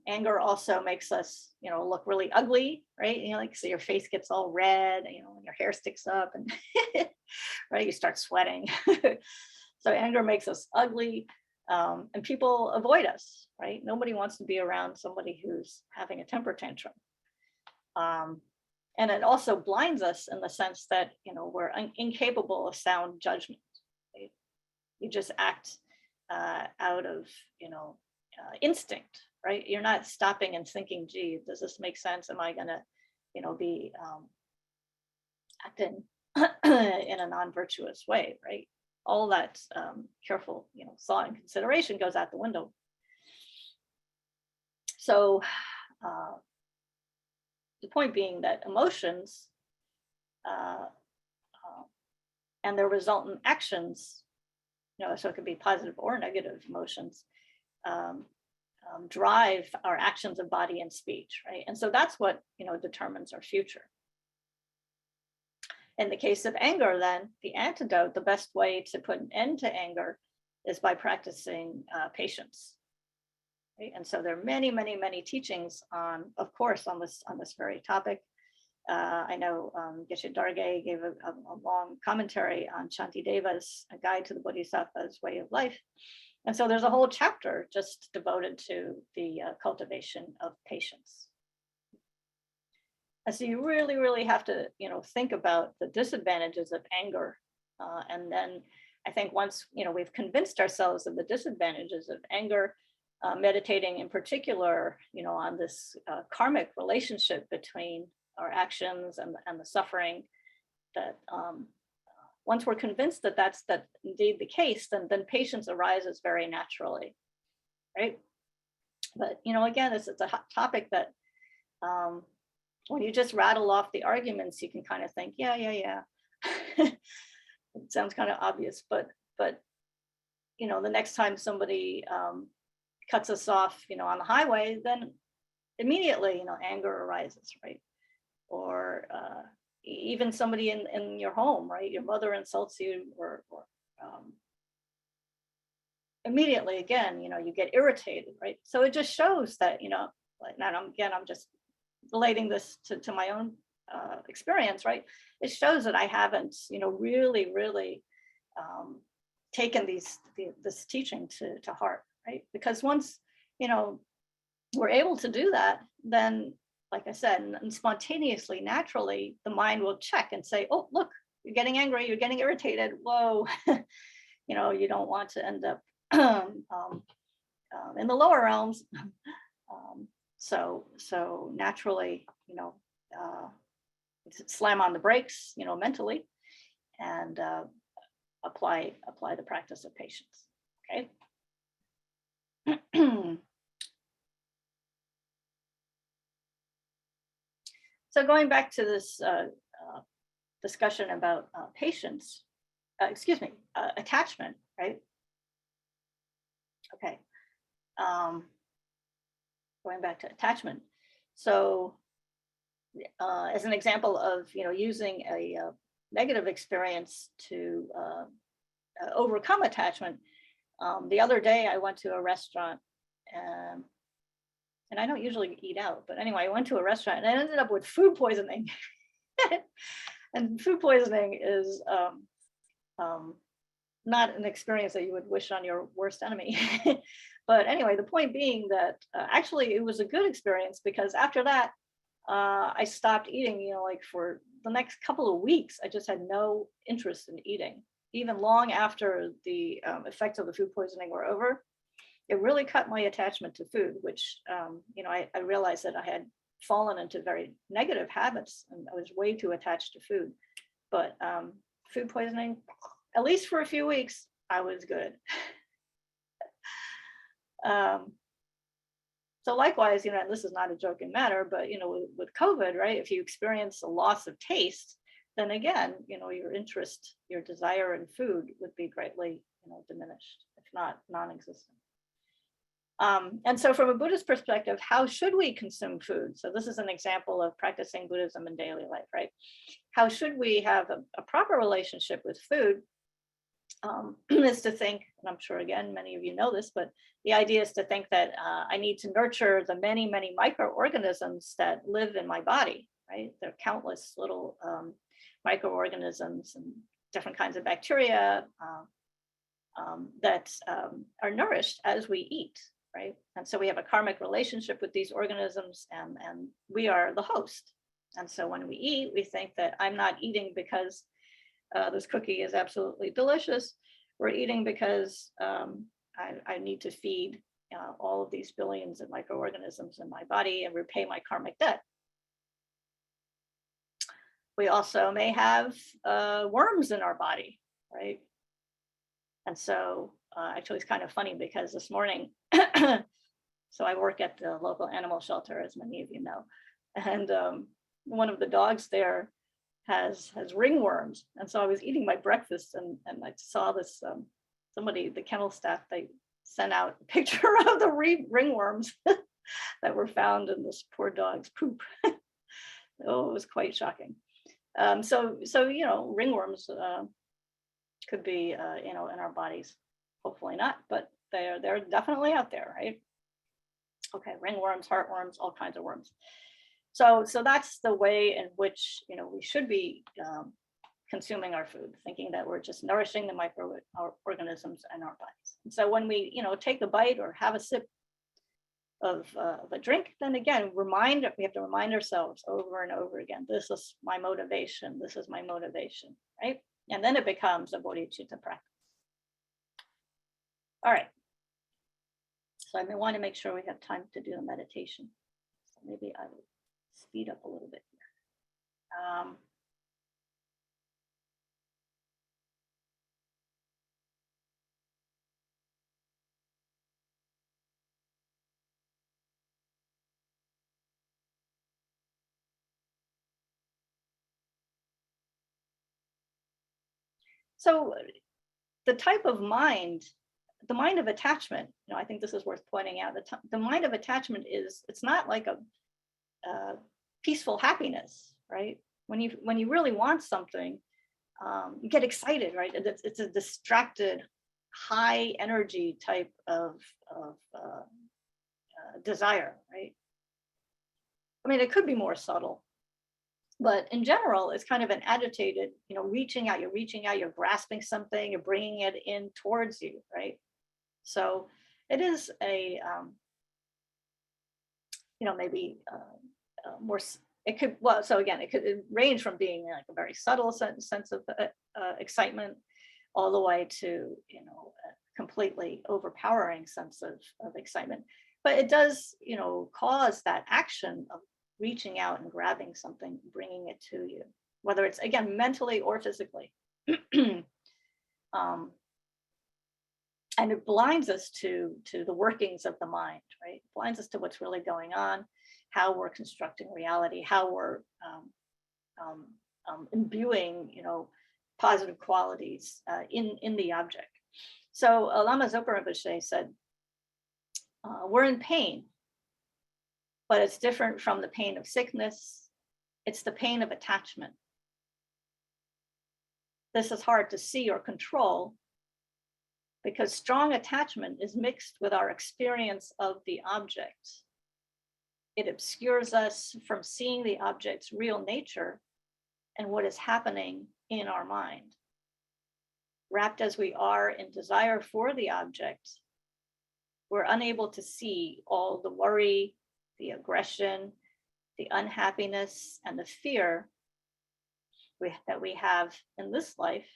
Speaker 1: Anger also makes us, look really ugly, right? So your face gets all red, and your hair sticks up and right, you start sweating. So anger makes us ugly, and people avoid us, right? Nobody wants to be around somebody who's having a temper tantrum. And it also blinds us in the sense that, we're incapable of sound judgment. Right? You just act out of, instinct, right? You're not stopping and thinking, gee, does this make sense? Am I gonna, be acting in a non-virtuous way, right? All that careful, thought and consideration goes out the window. So the point being that emotions and their resultant actions, so it could be positive or negative emotions, drive our actions of body and speech, right? And so that's what, determines our future. In the case of anger, then, the antidote, the best way to put an end to anger is by practicing patience. Right? And so there are many, many, many teachings on, of course, on this very topic. I know Geshe Darge gave a long commentary on Shantideva's A Guide to the Bodhisattva's Way of Life. And so there's a whole chapter just devoted to the cultivation of patience. And so you really, really have to, think about the disadvantages of anger. And then I think once, we've convinced ourselves of the disadvantages of anger, meditating in particular, on this karmic relationship between our actions and the suffering, that once we're convinced that that's indeed the case, then patience arises very naturally, right? But, again, it's a hot topic that when you just rattle off the arguments, you can kind of think, yeah. It sounds kind of obvious, but the next time somebody cuts us off, on the highway, then immediately, anger arises, right? Or even somebody in your home, right? Your mother insults you, or immediately, again, you get irritated, right? So it just shows that, like, and I'm just relating this to my own experience, right? It shows that I haven't, really taken this teaching to heart, right? Because once, we're able to do that, then, like I said, and spontaneously, naturally, the mind will check and say, oh, look, you're getting angry, you're getting irritated. Whoa, you don't want to end up in the lower realms. So naturally, slam on the brakes, mentally, and apply the practice of patience. Okay. So going back to this discussion about patience, attachment, right? Okay. Going back to attachment. So as an example of, using a negative experience to overcome attachment, the other day I went to a restaurant, and I don't usually eat out, but anyway, I went to a restaurant and I ended up with food poisoning. And food poisoning is not an experience that you would wish on your worst enemy. But anyway, the point being that actually it was a good experience, because after that, I stopped eating, like for the next couple of weeks, I just had no interest in eating. Even long after the effects of the food poisoning were over, it really cut my attachment to food, which, I realized that I had fallen into very negative habits and I was way too attached to food. But food poisoning, at least for a few weeks, I was good. So likewise, and this is not a joking matter, but, with COVID, right, if you experience a loss of taste, then again, your interest, your desire in food would be greatly, diminished, if not non-existent. And so from a Buddhist perspective, how should we consume food? So this is an example of practicing Buddhism in daily life, right? How should we have a proper relationship with food? Is to think, and I'm sure again, many of you know this, but the idea is to think that I need to nurture the many, many microorganisms that live in my body, right? There are countless little microorganisms and different kinds of bacteria that are nourished as we eat, right? And so we have a karmic relationship with these organisms, and we are the host. And so when we eat, we think that I'm not eating because this cookie is absolutely delicious. We're eating because I need to feed all of these billions of microorganisms in my body and repay my karmic debt. We also may have worms in our body, right? And so actually it's kind of funny because this morning, so I work at the local animal shelter, as many of you know, and one of the dogs there has ringworms. And so I was eating my breakfast and I saw this, somebody, the kennel staff, they sent out a picture of the ringworms that were found in this poor dog's poop. Oh, it was quite shocking. So ringworms could be, in our bodies. Hopefully not, but they're definitely out there, right? Okay, ringworms, heartworms, all kinds of worms. So that's the way in which, we should be consuming our food, thinking that we're just nourishing the microorganisms in our bodies. And so when we, take a bite or have a sip of a drink, then again, we have to remind ourselves over and over again, this is my motivation, this is my motivation, right? And then it becomes a bodhicitta practice. All right. So I may want to make sure we have time to do the meditation. So maybe I will speed up a little bit here. So the type of mind, the mind of attachment, I think this is worth pointing out. The mind of attachment it's not like a peaceful happiness, right? When you really want something, you get excited, right? It's a distracted, high energy type of desire, right? I mean, it could be more subtle, but in general, it's kind of an agitated, reaching out, you're grasping something, you're bringing it in towards you, right? So it is a, maybe more, it could, well, so again, it could range from being like a very subtle sense of excitement all the way to, a completely overpowering sense of excitement. But it does, cause that action of reaching out and grabbing something, bringing it to you, whether it's, again, mentally or physically. And it blinds us to the workings of the mind, right? It blinds us to what's really going on, how we're constructing reality, how we're imbuing, positive qualities in the object. So Lama Zopa Rinpoche said, we're in pain, but it's different from the pain of sickness. It's the pain of attachment. This is hard to see or control because strong attachment is mixed with our experience of the object. It obscures us from seeing the object's real nature and what is happening in our mind. Wrapped as we are in desire for the object, we're unable to see all the worry, the aggression, the unhappiness and the fear that we have in this life,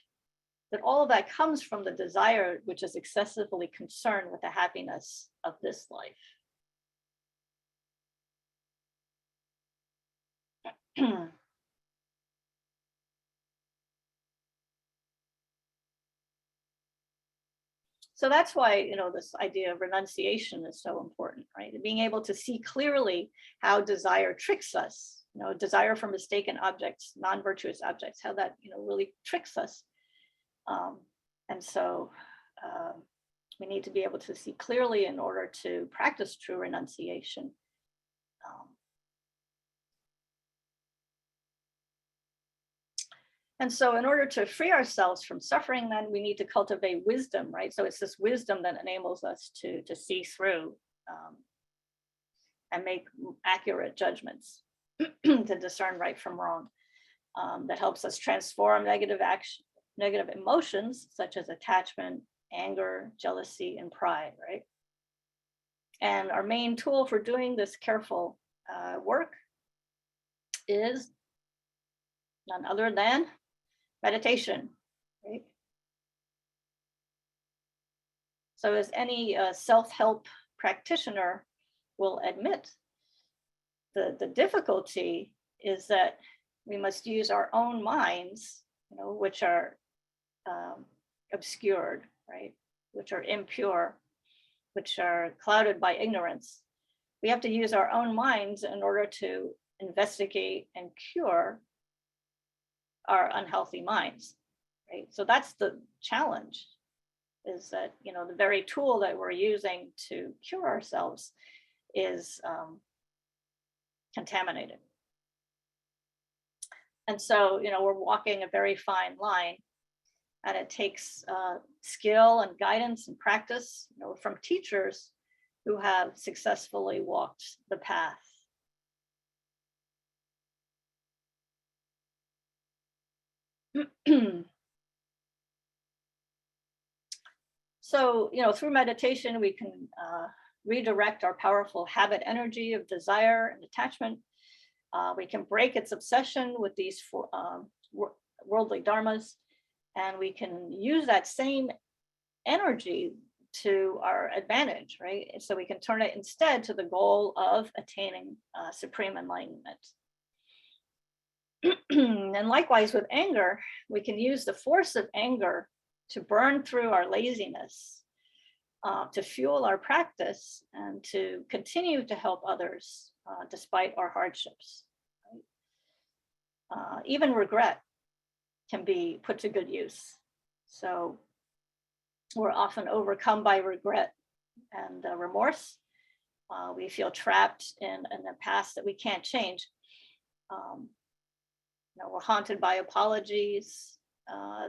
Speaker 1: that all of that comes from the desire which is excessively concerned with the happiness of this life. So that's why, this idea of renunciation is so important, right? Being able to see clearly how desire tricks us, desire for mistaken objects, non-virtuous objects, how that, really tricks us. And so we need to be able to see clearly in order to practice true renunciation. And so in order to free ourselves from suffering, then we need to cultivate wisdom, right? So it's this wisdom that enables us to see through and make accurate judgments, to discern right from wrong. That helps us transform negative emotions, such as attachment, anger, jealousy, and pride, right? And our main tool for doing this careful work is none other than meditation, right? So as any self-help practitioner will admit, the difficulty is that we must use our own minds, which are obscured, right? Which are impure, which are clouded by ignorance. We have to use our own minds in order to investigate and cure our unhealthy minds, right? So that's the challenge, is that, the very tool that we're using to cure ourselves is contaminated. And so, we're walking a very fine line, and it takes skill and guidance and practice, from teachers who have successfully walked the path. So, through meditation, we can redirect our powerful habit energy of desire and attachment. We can break its obsession with these worldly dharmas, and we can use that same energy to our advantage, right? So we can turn it instead to the goal of attaining supreme enlightenment. And likewise with anger, we can use the force of anger to burn through our laziness, to fuel our practice, and to continue to help others despite our hardships. Right? Even regret can be put to good use. So we're often overcome by regret and remorse. We feel trapped in the past that we can't change. We're haunted by apologies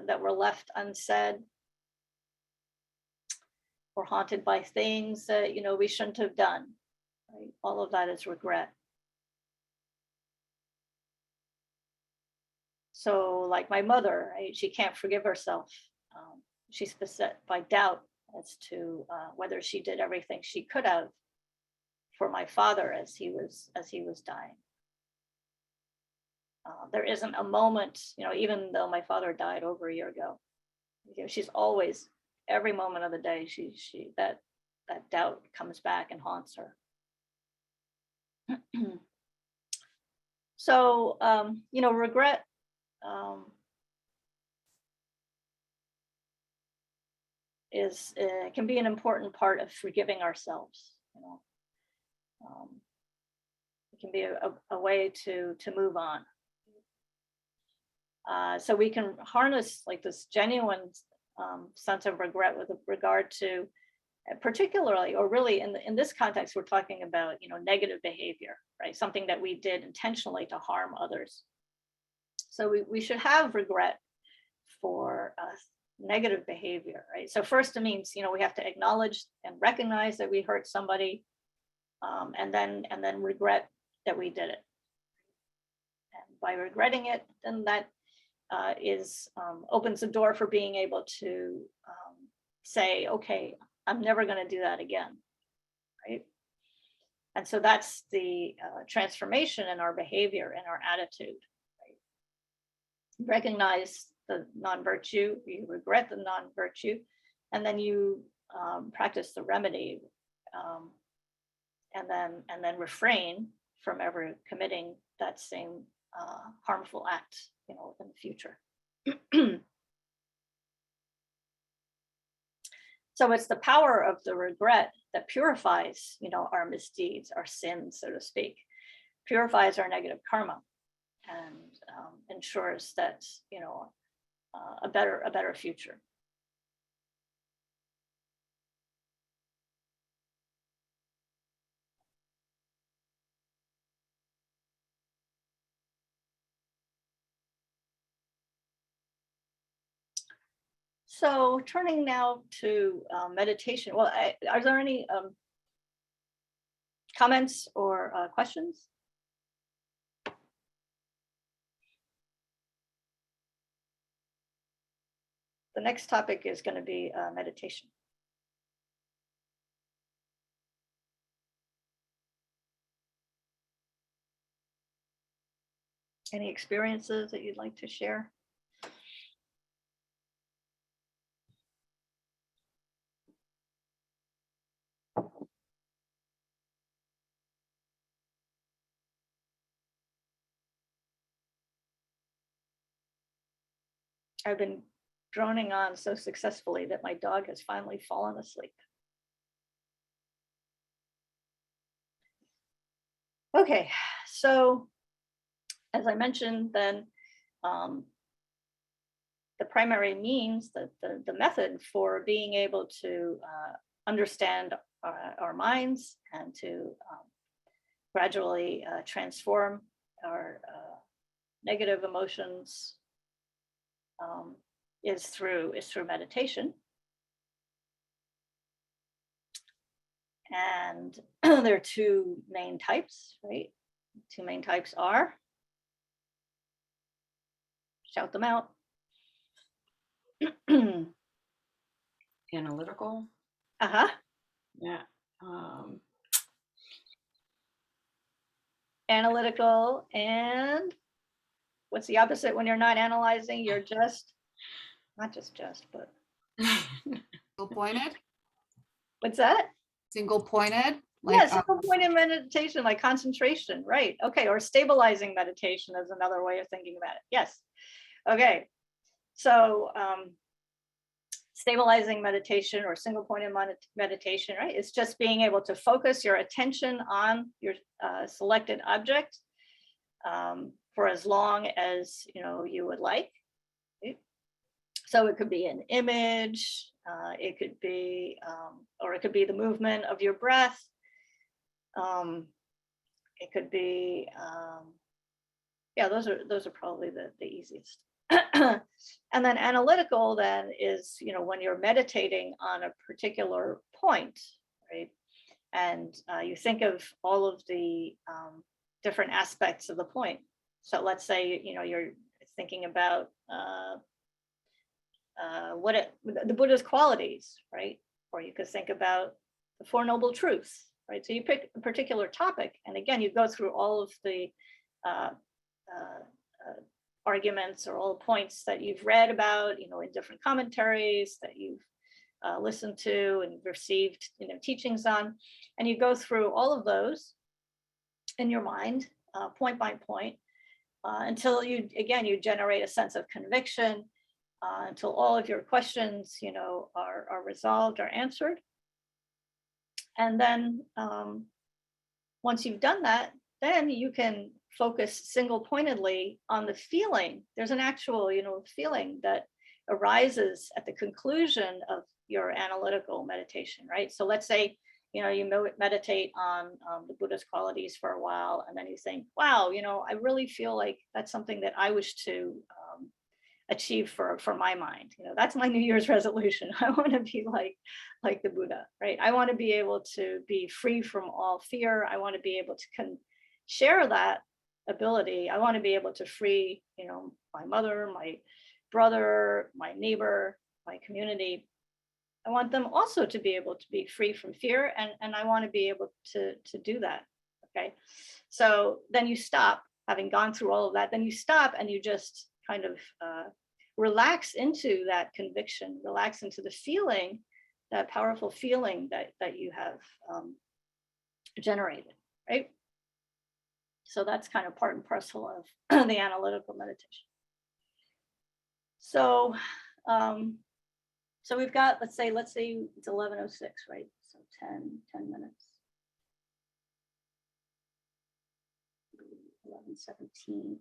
Speaker 1: that were left unsaid. We're haunted by things that, we shouldn't have done. Right? All of that is regret. So like my mother, right? She can't forgive herself. She's beset by doubt as to whether she did everything she could have for my father as he was dying. There isn't a moment, even though my father died over a year ago, she's always, every moment of the day, that doubt comes back and haunts her. So, regret can be an important part of forgiving ourselves. It can be a way to move on. So we can harness like this genuine sense of regret with regard to, particularly, or really in this context, we're talking about, negative behavior, right? Something that we did intentionally to harm others. So we should have regret for negative behavior, right? So first it means, we have to acknowledge and recognize that we hurt somebody, and then regret that we did it. And by regretting it, then that opens the door for being able to say, okay, I'm never going to do that again, right? And so that's the transformation in our behavior and our attitude. Right? Recognize the non-virtue, you regret the non-virtue, and then you practice the remedy, and then refrain from ever committing that same harmful act, in the future. So it's the power of the regret that purifies, our misdeeds, our sins, so to speak, purifies our negative karma, and ensures that, a better future. So turning now to meditation. Well, are there any comments or questions? The next topic is going to be meditation. Any experiences that you'd like to share? I've been droning on so successfully that my dog has finally fallen asleep. Okay, so as I mentioned, then the primary means, the method for being able to understand our minds and to gradually transform our negative emotions is through meditation. And there are two main types, right? Two main types are, shout them out.
Speaker 3: Analytical.
Speaker 1: Uh-huh.
Speaker 3: Yeah.
Speaker 1: Analytical, and what's the opposite when you're not analyzing? You're just, not just, but.
Speaker 4: Single-pointed?
Speaker 1: What's that?
Speaker 4: Single-pointed?
Speaker 1: Yeah, single-pointed meditation, like concentration, right? Okay, or stabilizing meditation is another way of thinking about it. Yes. Okay. So stabilizing meditation or single-pointed meditation, right? It's just being able to focus your attention on your selected object for as long as you would like. Right? So it could be an image, it could be, or it could be the movement of your breath. It could be, yeah, those are probably the easiest. And then analytical then is, when you're meditating on a particular point, right? And you think of all of the different aspects of the point. So let's say, you're thinking about the Buddha's qualities, right? Or you could think about the Four Noble Truths, right? So you pick a particular topic, and again, you go through all of the arguments or all the points that you've read about, in different commentaries that you've listened to and received, teachings on, and you go through all of those in your mind, point by point, until you generate a sense of conviction, until all of your questions, are resolved or answered. And then once you've done that, then you can focus single-pointedly on the feeling. There's an actual, feeling that arises at the conclusion of your analytical meditation, right? So let's say, you meditate on the Buddha's qualities for a while, and then you think, wow, I really feel like that's something that I wish to achieve for my mind. That's my New Year's resolution. I want to be like the Buddha, right? I want to be able to be free from all fear. I want to be able to share that ability. I want to be able to free, my mother, my brother, my neighbor, my community, I want them also to be able to be free from fear, and I want to be able to do that. Okay. So then you stop, having gone through all of that, then you stop and you just kind of relax into that conviction, relax into the feeling, that powerful feeling that you have generated, right? So that's kind of part and parcel of the analytical meditation. So, so we've got, let's say it's 11:06, right? So 10 minutes. 11:17.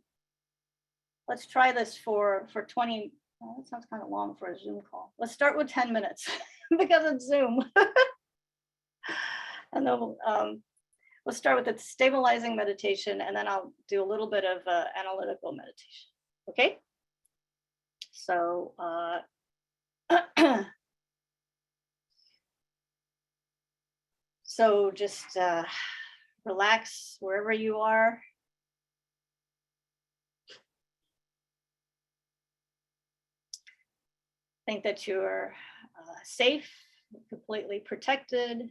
Speaker 1: Let's try this for 20. Oh, that sounds kind of long for a Zoom call. Let's start with 10 minutes because it's Zoom. And then we'll start with the stabilizing meditation, and then I'll do a little bit of analytical meditation. Okay? So so just relax wherever you are. Think that you're safe, completely protected.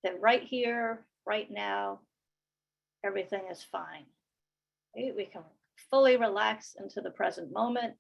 Speaker 1: That right here, right now, everything is fine. Right? We can fully relax into the present moment.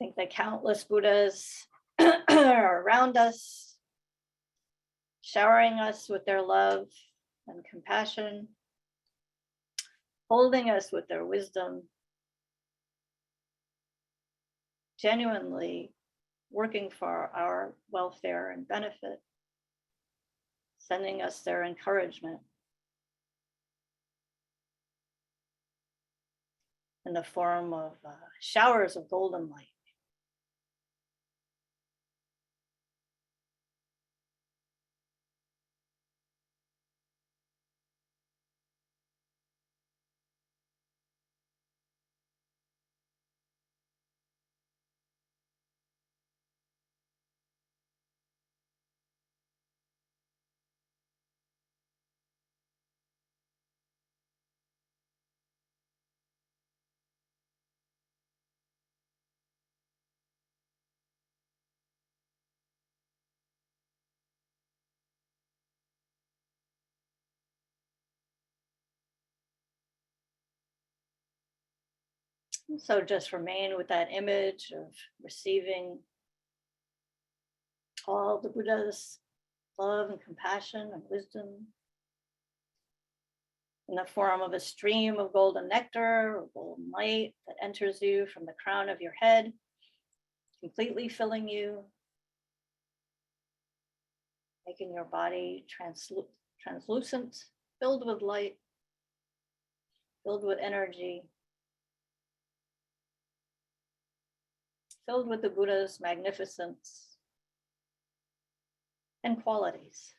Speaker 1: I think that countless Buddhas are around us, showering us with their love and compassion, holding us with their wisdom, genuinely working for our welfare and benefit, sending us their encouragement in the form of showers of golden light. So just remain with that image of receiving all the Buddha's love and compassion and wisdom in the form of a stream of golden nectar or golden light that enters you from the crown of your head, completely filling you, making your body translucent, filled with light, filled with energy, filled with the Buddha's magnificence and qualities.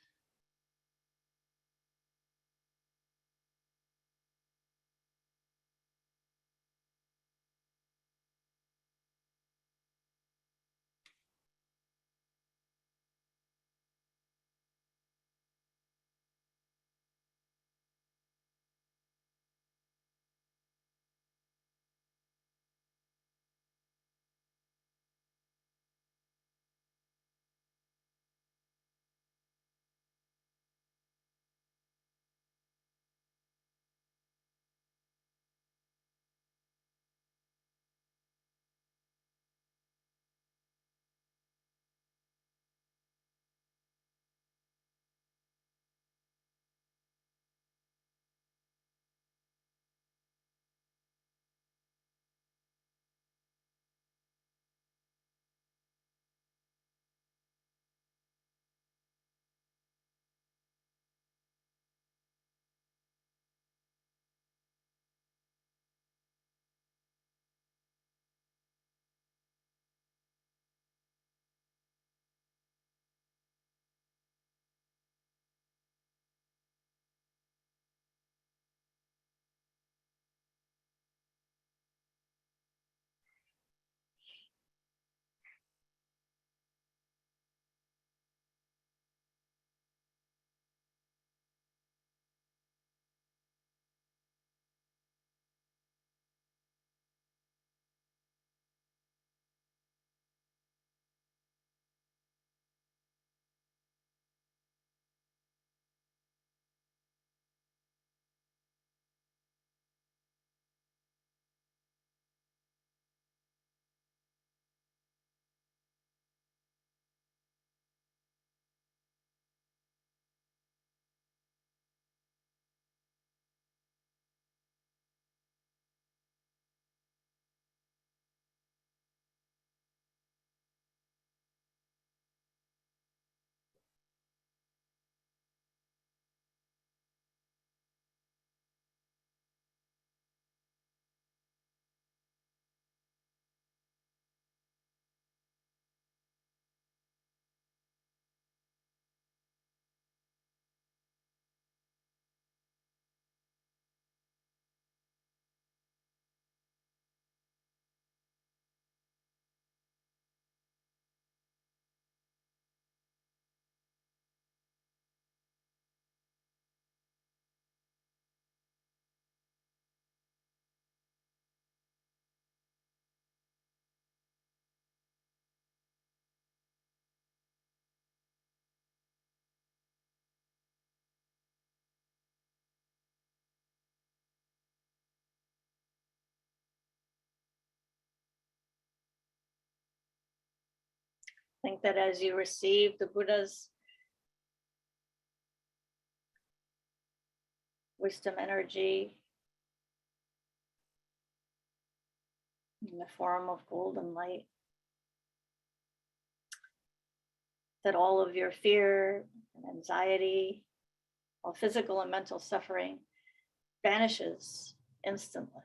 Speaker 1: Think that as you receive the Buddha's wisdom energy in the form of golden light, that all of your fear and anxiety, all physical and mental suffering vanishes instantly.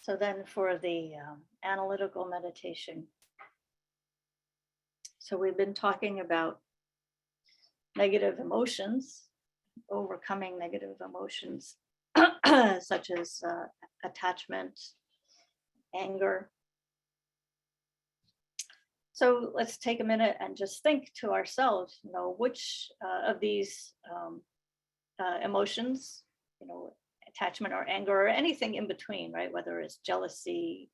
Speaker 1: So then for the analytical meditation, so we've been talking about negative emotions, overcoming negative emotions, such as attachment, anger. So let's take a minute and just think to ourselves, which of these emotions, attachment or anger or anything in between, right? Whether it's jealousy,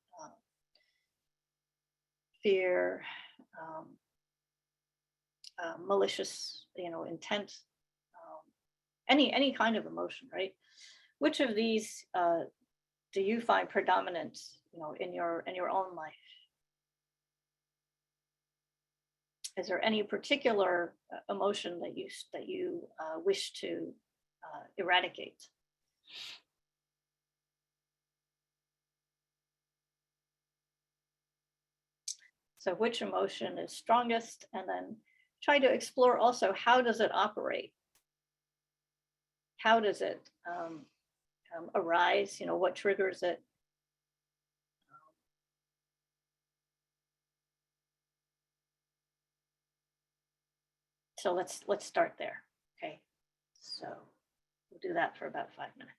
Speaker 1: fear, malicious, intent, any kind of emotion, right? Which of these do you find predominant, in your own life? Is there any particular emotion that you wish to eradicate? So which emotion is strongest? And then try to explore also, how does it operate? How does it arise? What triggers it? So let's start there. Okay. So we'll do that for about 5 minutes.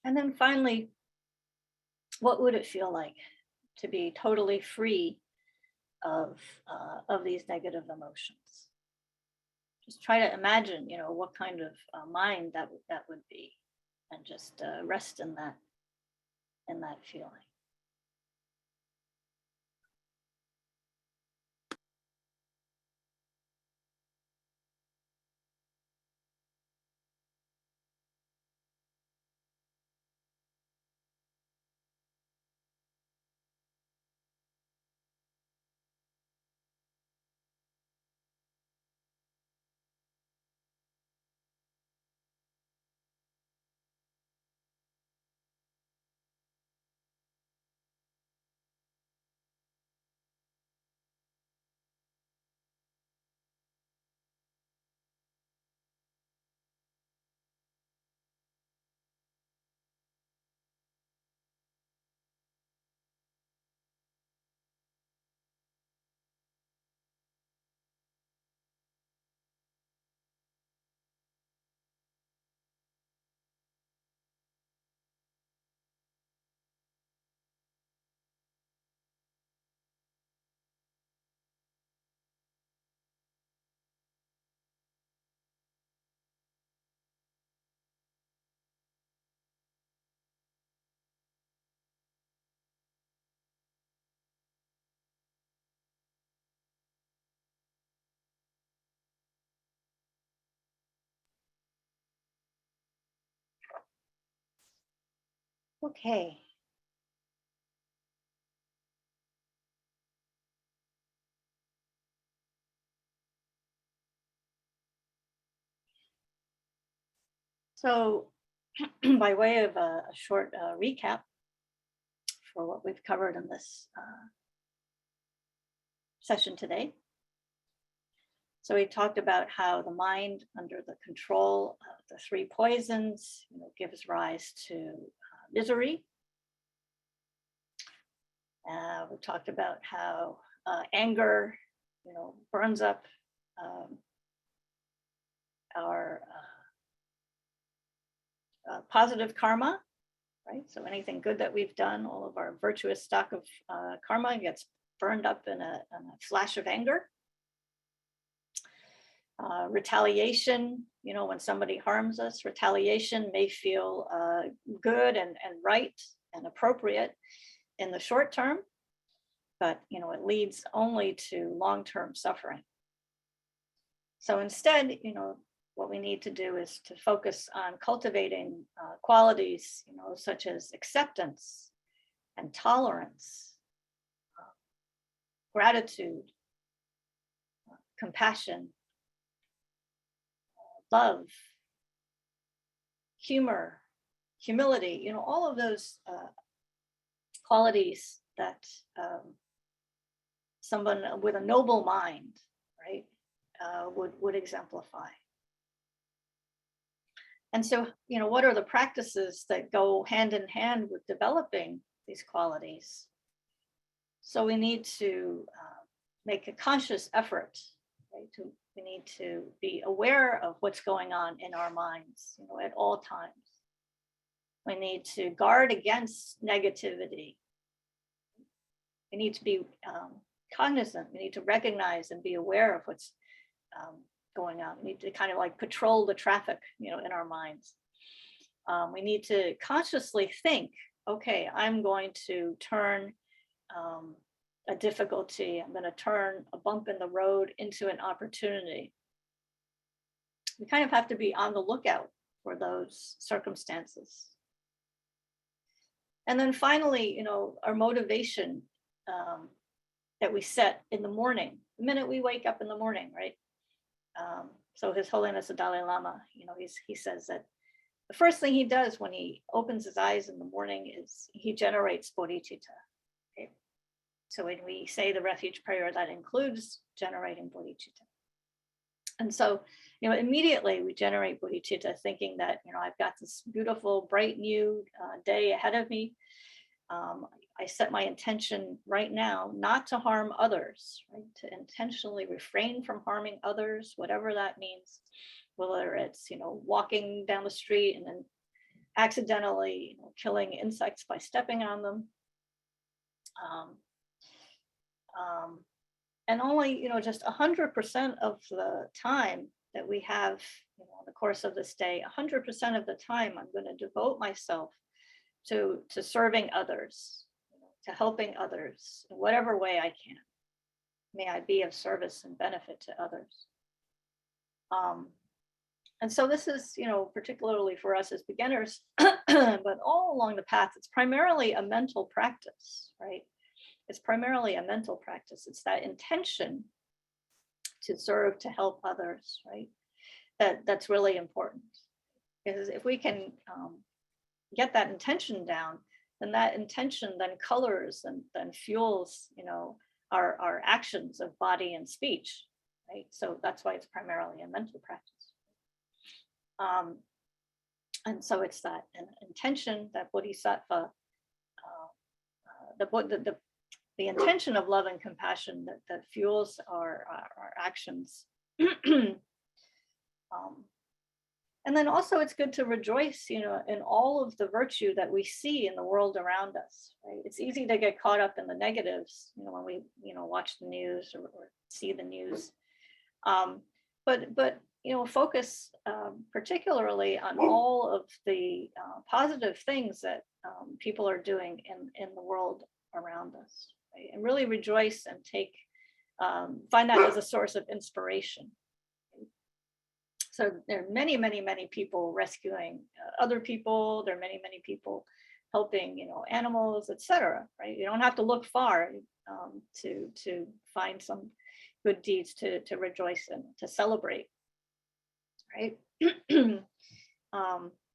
Speaker 1: And then finally, what would it feel like to be totally free of these negative emotions? Just try to imagine, what kind of mind that would be, and just rest in that feeling. Okay. So by way of a short recap for what we've covered in this session today. So we talked about how the mind, under the control of the three poisons, gives rise to misery. We talked about how anger, burns up our positive karma, right? So anything good that we've done, all of our virtuous stock of karma gets burned up in a flash of anger. Retaliation, when somebody harms us, retaliation may feel good and right and appropriate in the short term, but it leads only to long-term suffering. So instead, what we need to do is to focus on cultivating qualities, such as acceptance and tolerance, gratitude, compassion, love, humor, humility, all of those qualities that someone with a noble mind, right, would exemplify. And so, what are the practices that go hand in hand with developing these qualities? So we need to make a conscious effort, right? We need to be aware of what's going on in our minds, at all times. We need to guard against negativity. We need to be cognizant. We need to recognize and be aware of what's going on. We need to kind of like patrol the traffic, in our minds. We need to consciously think, okay, I'm going to turn a difficulty, I'm going to turn a bump in the road into an opportunity. We kind of have to be on the lookout for those circumstances. And then finally, our motivation that we set in the morning, the minute we wake up in the morning, right? So His Holiness the Dalai Lama, he says that the first thing he does when he opens his eyes in the morning is he generates bodhicitta. Okay? So when we say the refuge prayer, that includes generating bodhicitta. And so, immediately we generate bodhicitta thinking that, I've got this beautiful, bright new day ahead of me. I set my intention right now not to harm others, right? To intentionally refrain from harming others, whatever that means, whether it's, walking down the street and then accidentally killing insects by stepping on them. And only, just 100% of the time that we have, in the course of this day, 100% of the time, I'm going to devote myself to serving others, to helping others in whatever way I can. May I be of service and benefit to others. And so this is, particularly for us as beginners, but all along the path, it's primarily a mental practice, right? It's primarily a mental practice. It's that intention to serve, to help others, right? That's really important. Because if we can get that intention down, then that intention then colors and then fuels, our actions of body and speech, right? So that's why it's primarily a mental practice. And so it's that intention, that bodhisattva, the intention of love and compassion that fuels our actions. And then also it's good to rejoice, in all of the virtue that we see in the world around us, right? It's easy to get caught up in the negatives, when we, watch the news or see the news. But focus particularly on all of the positive things that people are doing in the world around us, right? And really rejoice and find that as a source of inspiration. So there are many, many, many people rescuing other people. There are many, many people helping, animals, etc. Right? You don't have to look far to find some good deeds to rejoice in, to celebrate. Right?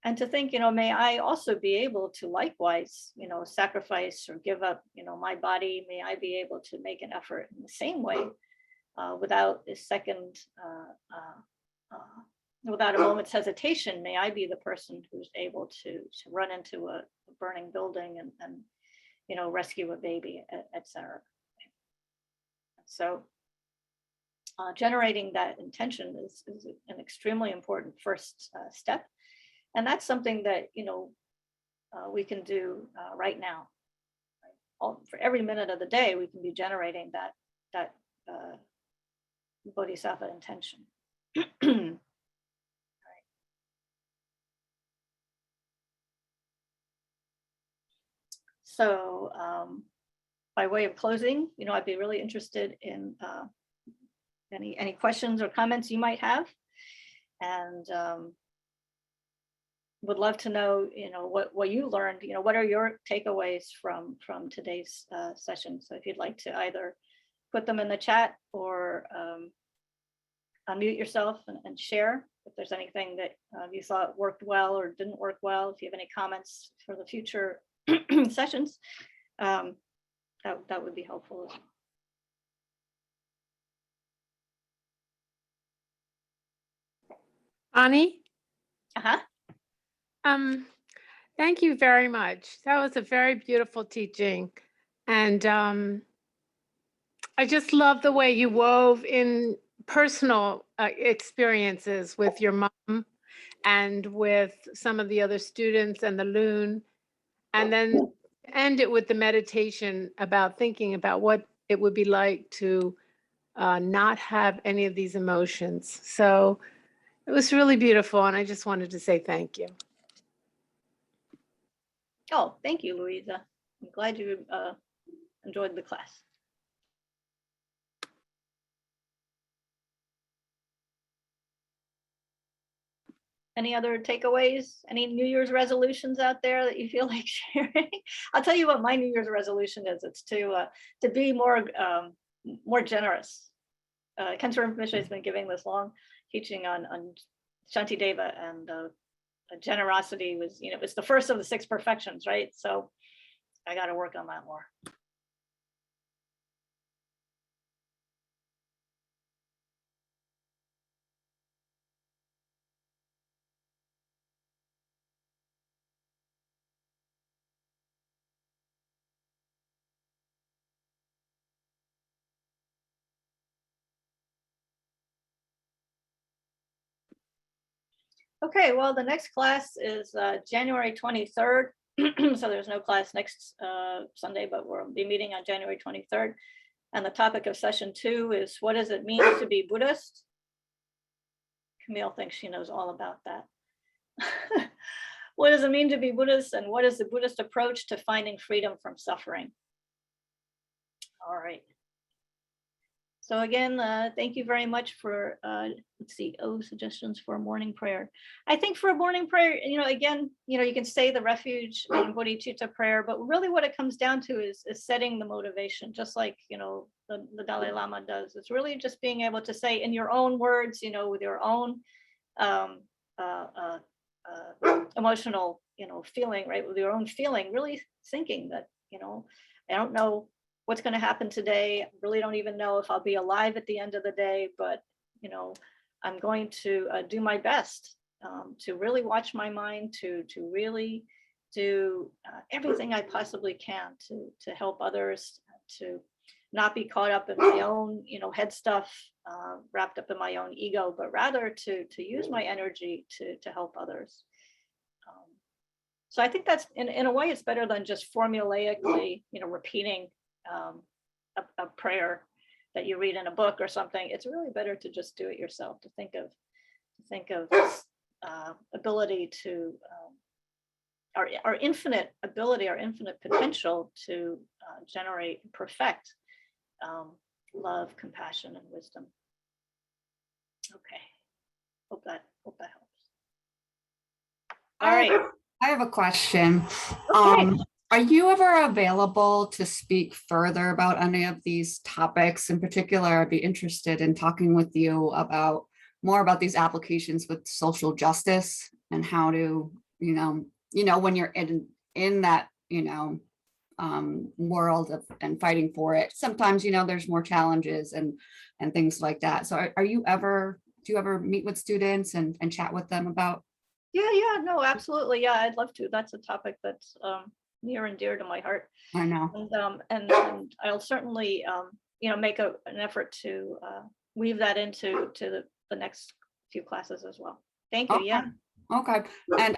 Speaker 1: And to think, may I also be able to likewise, sacrifice or give up, my body. May I be able to make an effort in the same way without a second. Without a moment's hesitation, may I be the person who's able to run into a burning building and rescue a baby, etc. So generating that intention is an extremely important first step, and that's something that we can do right now. Right? For every minute of the day, we can be generating that bodhisattva intention. So by way of closing, I'd be really interested in any questions or comments you might have, and would love to know, what you learned. What are your takeaways from today's session? So if you'd like to either put them in the chat or unmute yourself and share if there's anything that you thought worked well or didn't work well. If you have any comments for the future sessions, that would be helpful.
Speaker 2: Ani?
Speaker 1: Uh-huh.
Speaker 2: Thank you very much. That was a very beautiful teaching. And I just love the way you wove in personal experiences with your mom and with some of the other students and the loon. And then end it with the meditation about thinking about what it would be like to not have any of these emotions. So it was really beautiful. And I just wanted to say thank you.
Speaker 1: Oh, thank you, Louisa. I'm glad you enjoyed the class. Any other takeaways? Any New Year's resolutions out there that you feel like sharing? I'll tell you what my New Year's resolution is. It's to be more generous. Kensho Rinpoche has been giving this long teaching on Shantideva, and generosity was, it's the first of the 6 perfections, right? So I got to work on that more. Okay, well, the next class is January 23rd. So there's no class next Sunday, but we'll be meeting on January 23rd. And the topic of session 2 is, what does it mean to be Buddhist? Camille thinks she knows all about that. What does it mean to be Buddhist, and what is the Buddhist approach to finding freedom from suffering? All right. So again, thank you very much for, let's see, suggestions for a morning prayer. I think for a morning prayer, again, you can say the refuge and bodhicitta prayer, but really what it comes down to is setting the motivation, just like, the Dalai Lama does. It's really just being able to say in your own words, with your own emotional, feeling, right? With your own feeling, really thinking that, I don't know what's going to happen today. I really don't even know if I'll be alive at the end of the day, but, I'm going to do my best to really watch my mind, to really do everything I possibly can to help others, to not be caught up in my own, head stuff, wrapped up in my own ego, but rather to use my energy to help others. So I think that's in a way, it's better than just formulaically, repeating a prayer that you read in a book or something. It's really better to just do it yourself, to think of ability to our infinite ability, our infinite potential to generate and perfect love, compassion, and wisdom. Okay, hope that helps. All right.
Speaker 4: I have a question.
Speaker 1: Okay.
Speaker 4: Are you ever available to speak further about any of these topics? In particular, I'd be interested in talking with you about more about these applications with social justice and how to, when you're in that, world of and fighting for it. Sometimes, there's more challenges and things like that. So do you ever meet with students and chat with them about?
Speaker 1: Yeah, no, absolutely. Yeah, I'd love to. That's a topic that's near and dear to my heart.
Speaker 4: I know.
Speaker 1: And I'll certainly make an effort to weave that into the next few classes as well. Thank you.
Speaker 4: Okay.
Speaker 1: Yeah.
Speaker 4: Okay. And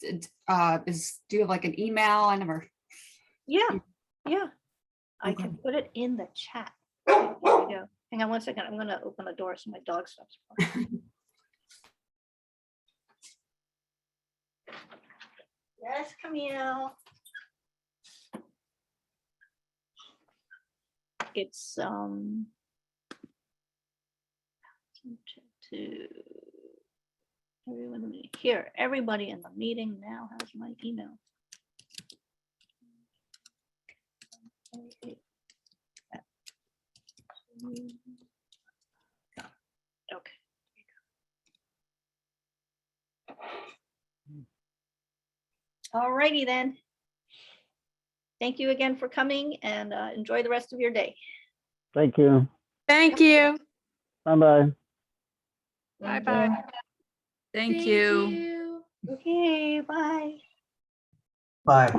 Speaker 4: do you have like an email? I never.
Speaker 1: Yeah. I
Speaker 4: Okay.
Speaker 1: can put it in the chat. Here we go. Hang on one second. I'm going to open the door so my dog stops barking. Yes, Camille. It's to everyone here. Everybody in the meeting now has my email. Okay. All righty then. Thank you again for coming, and enjoy the rest of your day.
Speaker 3: Thank you.
Speaker 2: Thank you.
Speaker 3: Bye-bye.
Speaker 2: Bye-bye.
Speaker 4: Thank you.
Speaker 1: Okay, bye.
Speaker 5: Bye.